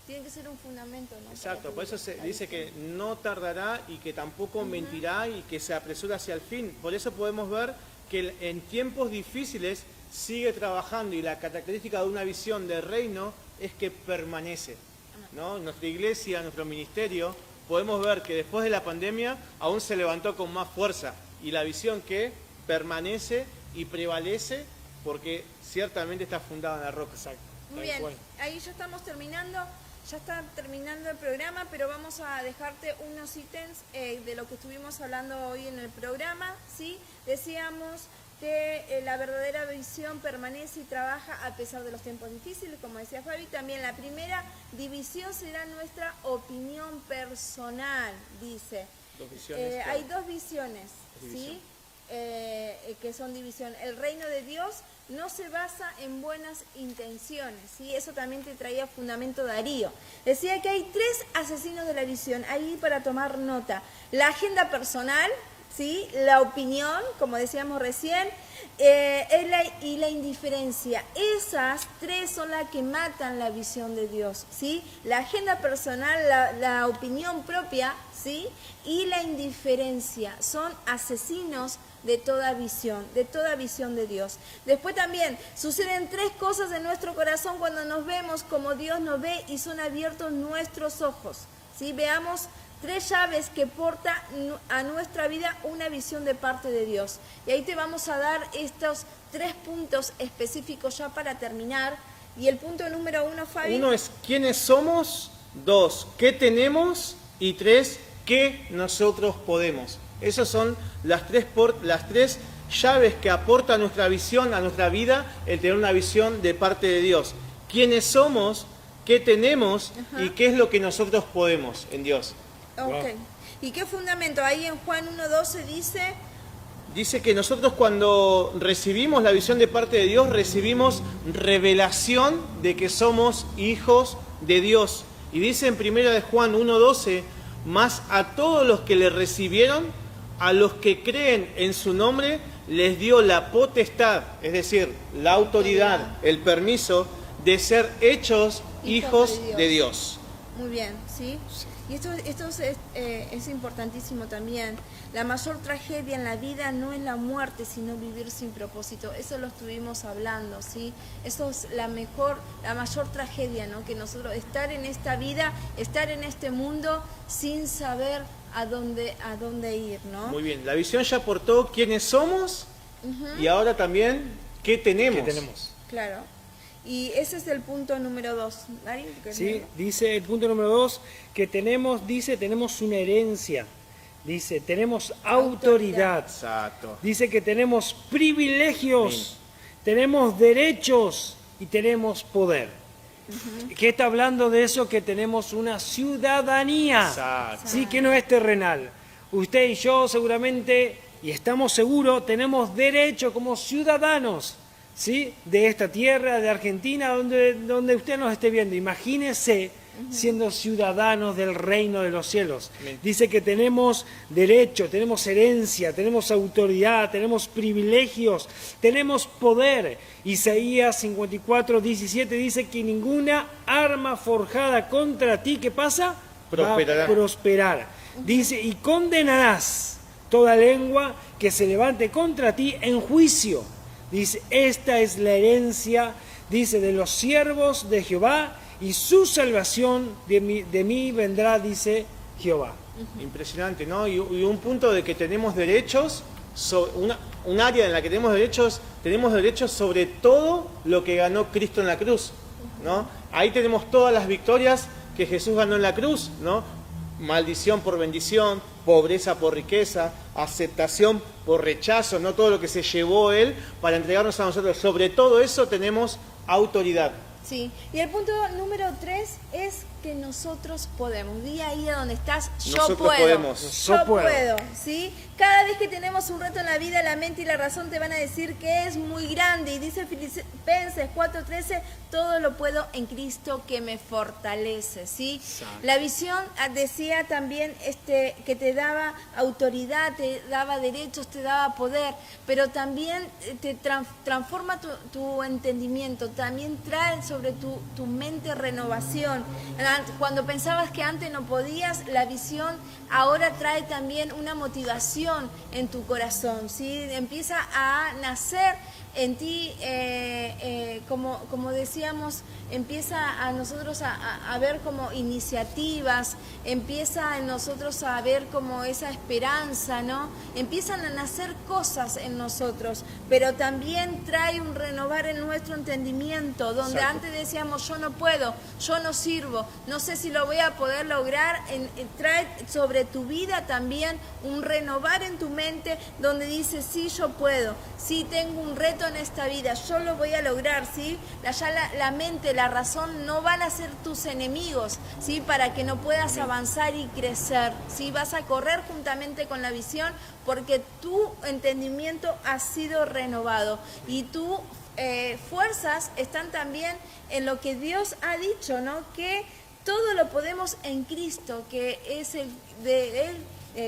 Speaker 1: tiene que ser un fundamento, ¿no?
Speaker 2: Exacto,
Speaker 1: Para
Speaker 2: por eso
Speaker 1: tu
Speaker 2: se
Speaker 1: vida.
Speaker 2: dice que no tardará y que tampoco mentirá y que se apresura hacia el fin. Por eso podemos ver que en tiempos difíciles sigue trabajando y la característica de una visión de reino es que permanece, ¿no? Nuestra iglesia, nuestro ministerio, podemos ver que después de la pandemia aún se levantó con más fuerza y la visión que permanece y prevalece porque ciertamente está fundada en la roca.
Speaker 3: Exacto.
Speaker 1: Muy
Speaker 3: tal
Speaker 1: bien,
Speaker 3: cual.
Speaker 1: ahí ya estamos terminando, ya está terminando el programa, pero vamos a dejarte unos ítems de lo que estuvimos hablando hoy en el programa, ¿sí? Decíamos que la verdadera visión permanece y trabaja a pesar de los tiempos difíciles, como decía Fabi. También la primera división será nuestra opinión personal, dice.
Speaker 2: Dos visiones,
Speaker 1: Hay dos visiones,
Speaker 2: División.
Speaker 1: ¿sí? Que son división. El reino de Dios no se basa en buenas intenciones, ¿sí? Eso también te traía fundamento Darío. Decía que hay tres asesinos de la visión, ahí para tomar nota. La agenda personal, ¿sí? La opinión, como decíamos recién, y la indiferencia. Esas tres son las que matan la visión de Dios, ¿sí? La agenda personal, la opinión propia, ¿sí? Y la indiferencia son asesinos de toda visión de Dios. Después también suceden tres cosas en nuestro corazón cuando nos vemos como Dios nos ve y son abiertos nuestros ojos, ¿sí? Veamos tres llaves que porta a nuestra vida una visión de parte de Dios. Y ahí te vamos a dar estos tres puntos específicos ya para terminar. Y el punto número 1, Fabi.
Speaker 2: 1 es quiénes somos, 2, qué tenemos y 3, qué nosotros podemos. Esas son las tres llaves que aporta a nuestra visión, a nuestra vida, el tener una visión de parte de Dios. Quiénes somos, qué tenemos y qué es lo que nosotros podemos en Dios.
Speaker 1: Ok. ¿Y qué fundamento? Ahí en Juan 1:12 dice...
Speaker 2: Dice que nosotros cuando recibimos la visión de parte de Dios, recibimos revelación de que somos hijos de Dios. Y dice en 1 de Juan 1:12, más a todos los que le recibieron, a los que creen en su nombre, les dio la potestad, es decir, la autoridad, el permiso de ser hechos hijos de Dios.
Speaker 1: Muy bien, ¿sí? Y esto es importantísimo también. La mayor tragedia en la vida no es la muerte, sino vivir sin propósito. Eso lo estuvimos hablando, ¿sí? Eso es la mayor tragedia, ¿no? Que nosotros estar en esta vida, estar en este mundo sin saber a dónde ir, ¿no?
Speaker 2: Muy bien, la visión ya aportó quiénes somos y ahora también qué tenemos.
Speaker 3: ¿Qué tenemos?
Speaker 1: Claro. Y ese es el punto número 2.
Speaker 3: Sí, dice el punto número 2 que tenemos una herencia. Dice, tenemos autoridad.
Speaker 2: Exacto.
Speaker 3: Dice que tenemos privilegios. tenemos derechos y tenemos poder. ¿Qué está hablando de eso? Que tenemos una ciudadanía,
Speaker 2: Exacto.
Speaker 3: sí, que no es terrenal. Usted y yo seguramente, y estamos seguros, tenemos derecho como ciudadanos, ¿sí?, de esta tierra, de Argentina, donde usted nos esté viendo. Imagínese siendo ciudadanos del reino de los cielos.
Speaker 2: Amén.
Speaker 3: Dice que tenemos derecho, tenemos herencia, tenemos autoridad, tenemos privilegios, tenemos poder. Isaías 54:17 dice que ninguna arma forjada contra ti, ¿qué pasa?
Speaker 2: Prosperará.
Speaker 3: Va a prosperar. Dice, y condenarás toda lengua que se levante contra ti en juicio. Dice, esta es la herencia, dice, de los siervos de Jehová, y su salvación de mí vendrá, dice Jehová.
Speaker 2: Impresionante, ¿no? Y un punto de que tenemos derechos, un área en la que tenemos derechos sobre todo lo que ganó Cristo en la cruz, ¿no? Ahí tenemos todas las victorias que Jesús ganó en la cruz, ¿no? Maldición por bendición, pobreza por riqueza, aceptación por rechazo, ¿no? Todo lo que se llevó Él para entregarnos a nosotros. Sobre todo eso tenemos autoridad.
Speaker 1: Sí, y el punto número 3 es que nosotros podemos. Di ahí a donde estás, yo
Speaker 2: Nosotros
Speaker 1: puedo.
Speaker 2: podemos.
Speaker 1: Yo puedo, ¿sí? Cada vez que tenemos un reto en la vida, la mente y la razón te van a decir que es muy grande. Y dice Filipenses 4:13, todo lo puedo en Cristo que me fortalece, ¿sí?
Speaker 2: Exacto.
Speaker 1: La visión decía también que te daba autoridad, te daba derechos, te daba poder, pero también te transforma tu entendimiento, también trae sobre tu mente renovación. Cuando pensabas que antes no podías, la visión ahora trae también una motivación en tu corazón, ¿sí? Empieza a nacer en ti, como decíamos, empieza a nosotros a ver como iniciativas, empieza en nosotros a ver como esa esperanza, ¿no? Empiezan a nacer cosas en nosotros, pero también trae un renovar en nuestro entendimiento, donde
Speaker 2: Exacto.
Speaker 1: antes decíamos, yo no puedo, yo no sirvo, no sé si lo voy a poder lograr, trae sobre tu vida también un renovar en tu mente, donde dices, sí, yo puedo, sí, tengo un reto en esta vida, yo lo voy a lograr, ¿sí? Ya la mente, la razón no van a ser tus enemigos, ¿sí? Para que no puedas avanzar y crecer, ¿sí? Vas a correr juntamente con la visión porque tu entendimiento ha sido renovado y tus fuerzas están también en lo que Dios ha dicho, ¿no? Que todo lo podemos en Cristo, que es el de Él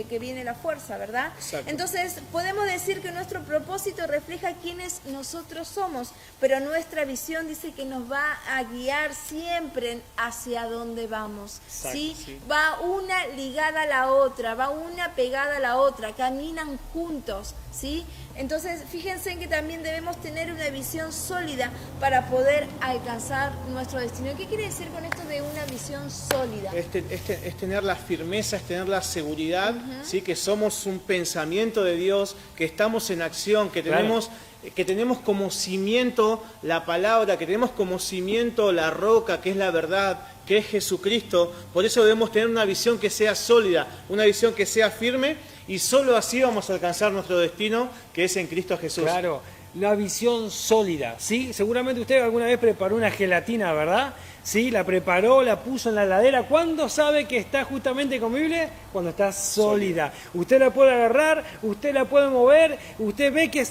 Speaker 1: que viene la fuerza, ¿verdad?
Speaker 2: Exacto.
Speaker 1: Entonces, podemos decir que nuestro propósito refleja quiénes nosotros somos, pero nuestra visión dice que nos va a guiar siempre hacia donde vamos,
Speaker 2: Exacto,
Speaker 1: ¿sí?
Speaker 2: sí.
Speaker 1: Va una ligada a la otra, va una pegada a la otra, caminan juntos, ¿sí? Entonces, fíjense en que también debemos tener una visión sólida para poder alcanzar nuestro destino. ¿Qué quiere decir con esto de una visión sólida?
Speaker 2: Es tener la firmeza, es tener la seguridad, ¿sí? Que somos un pensamiento de Dios, que estamos en acción, que tenemos como cimiento la palabra, que tenemos como cimiento la roca, que es la verdad, que es Jesucristo. Por eso debemos tener una visión que sea sólida, una visión que sea firme, y solo así vamos a alcanzar nuestro destino, que es en Cristo Jesús.
Speaker 3: Claro, la visión sólida, ¿sí? Seguramente usted alguna vez preparó una gelatina, ¿verdad? Sí, la preparó, la puso en la heladera. ¿Cuándo sabe que está justamente comible? Cuando está sólida. Usted la puede agarrar, usted la puede mover, usted ve que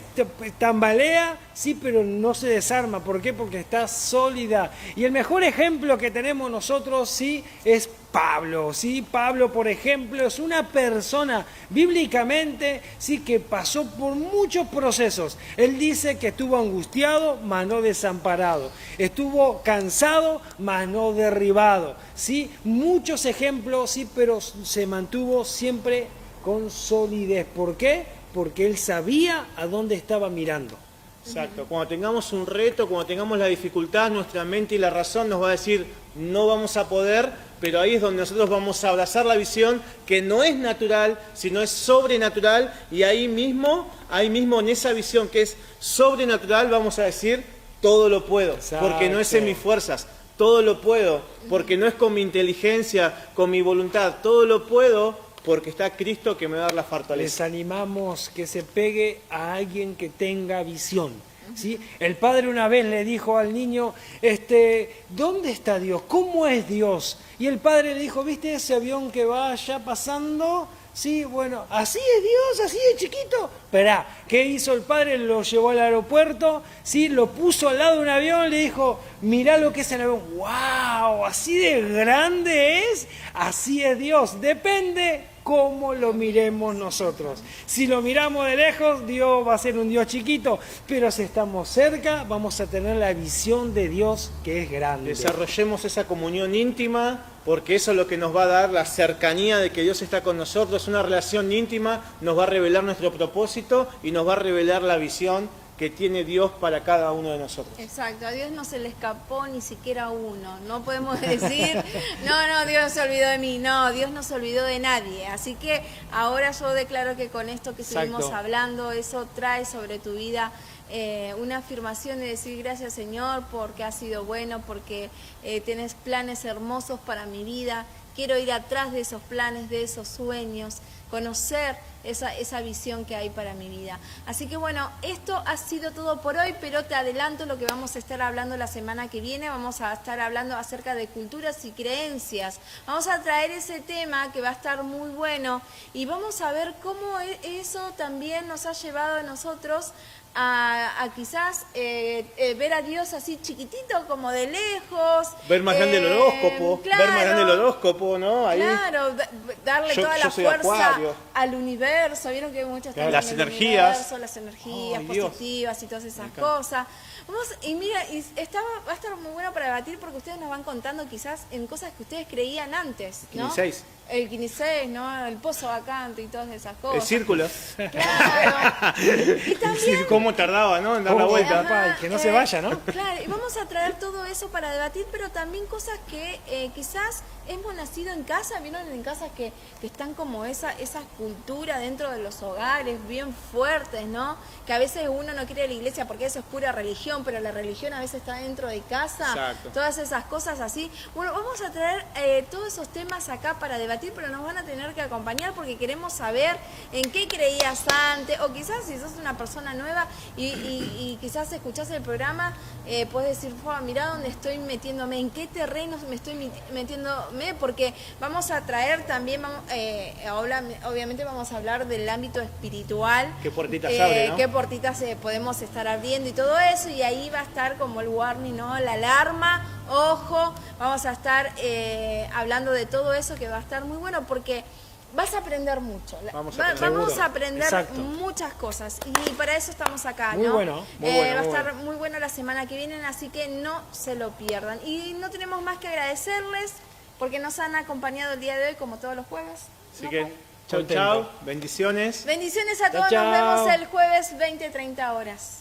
Speaker 3: tambalea, sí, pero no se desarma. ¿Por qué? Porque está sólida. Y el mejor ejemplo que tenemos nosotros, sí, es Pablo, ¿sí? Pablo, por ejemplo, es una persona bíblicamente, sí, que pasó por muchos procesos. Él dice que estuvo angustiado, mas no desamparado. Estuvo cansado, mas no derribado, ¿sí? Muchos ejemplos, sí, pero se mantuvo siempre con solidez. ¿Por qué? Porque él sabía a dónde estaba mirando.
Speaker 2: Exacto. Cuando tengamos un reto, cuando tengamos la dificultad, nuestra mente y la razón nos va a decir, no vamos a poder, pero ahí es donde nosotros vamos a abrazar la visión que no es natural, sino es sobrenatural, y ahí mismo en esa visión que es sobrenatural, vamos a decir, todo lo puedo,
Speaker 3: Exacto.
Speaker 2: porque no es en mis fuerzas, todo lo puedo, porque no es con mi inteligencia, con mi voluntad, todo lo puedo, porque está Cristo que me va a dar la fortaleza.
Speaker 3: Les animamos que se pegue a alguien que tenga visión. ¿sí? El padre una vez le dijo al niño, ¿dónde está Dios? ¿Cómo es Dios? Y el padre le dijo, ¿viste ese avión que va allá pasando? Sí, bueno, así es Dios, así de chiquito. Esperá, ¿qué hizo el padre? Lo llevó al aeropuerto, ¿sí? Lo puso al lado de un avión, le dijo, mirá lo que es el avión. ¡Wow! ¿Así de grande es? Así es Dios. Depende cómo lo miremos nosotros. Si lo miramos de lejos, Dios va a ser un Dios chiquito, pero si estamos cerca, vamos a tener la visión de Dios que es grande.
Speaker 2: Desarrollemos esa comunión íntima, porque eso es lo que nos va a dar la cercanía de que Dios está con nosotros. Una relación íntima nos va a revelar nuestro propósito y nos va a revelar la visión que tiene Dios para cada uno de nosotros.
Speaker 1: Exacto, a Dios no se le escapó ni siquiera uno. No podemos decir, no, Dios se olvidó de mí. No, Dios no se olvidó de nadie. Así que ahora yo declaro que con esto que estuvimos hablando, eso trae sobre tu vida una afirmación de decir gracias Señor porque has sido bueno, porque tienes planes hermosos para mi vida. Quiero ir atrás de esos planes, de esos sueños, conocer esa visión que hay para mi vida. Así que bueno, esto ha sido todo por hoy, pero te adelanto lo que vamos a estar hablando la semana que viene. Vamos a estar hablando acerca de culturas y creencias. Vamos a traer ese tema que va a estar muy bueno y vamos a ver cómo eso también nos ha llevado a nosotros a quizás ver a Dios así chiquitito, como de lejos.
Speaker 2: Ver más grande el horóscopo,
Speaker 1: claro,
Speaker 2: ver más grande el horóscopo, ¿no? Ahí.
Speaker 1: Claro, darle toda la fuerza al universo. Vieron que hay muchas
Speaker 2: las energías.
Speaker 1: Universo, las energías positivas y todas esas cosas. Y mira, va a estar muy bueno para debatir porque ustedes nos van contando quizás en cosas que ustedes creían antes, ¿no?
Speaker 2: 16.
Speaker 1: El 16, ¿no? El pozo vacante y todas esas cosas.
Speaker 2: El círculo.
Speaker 1: Claro. Y también,
Speaker 2: ¿cómo tardaba, no? En dar la vuelta.
Speaker 3: Ajá, que no se vaya, ¿no?
Speaker 1: Claro, y vamos a traer todo eso para debatir, pero también cosas que quizás hemos nacido en casa, vieron en casas que están como esa cultura dentro de los hogares, bien fuertes, ¿no? Que a veces uno no quiere ir a la iglesia porque eso es pura religión, pero la religión a veces está dentro de casa.
Speaker 2: Exacto.
Speaker 1: Todas esas cosas así. Bueno, vamos a traer todos esos temas acá para debatir, pero nos van a tener que acompañar porque queremos saber en qué creías antes, o quizás si sos una persona nueva y quizás escuchás el programa, puedes decir, mirá dónde estoy metiéndome, en qué terrenos me estoy metiéndome, porque vamos a traer también, obviamente vamos a hablar del ámbito espiritual.
Speaker 2: ¿Qué puertitas abre, no?
Speaker 1: ¿Qué puertitas podemos estar abriendo y todo eso? Y ahí va a estar como el warning, ¿no? La alarma, ojo, vamos a estar hablando de todo eso que va a estar muy bueno porque vas a aprender mucho. Vamos a aprender muchas cosas y para eso estamos acá,
Speaker 3: muy
Speaker 1: ¿no?
Speaker 3: Bueno,
Speaker 1: va a estar muy bueno la semana que viene, así que no se lo pierdan. Y no tenemos más que agradecerles porque nos han acompañado el día de hoy como todos los jueves.
Speaker 2: Así que chau, bendiciones.
Speaker 1: Bendiciones a todos, nos vemos el jueves 20-30 horas.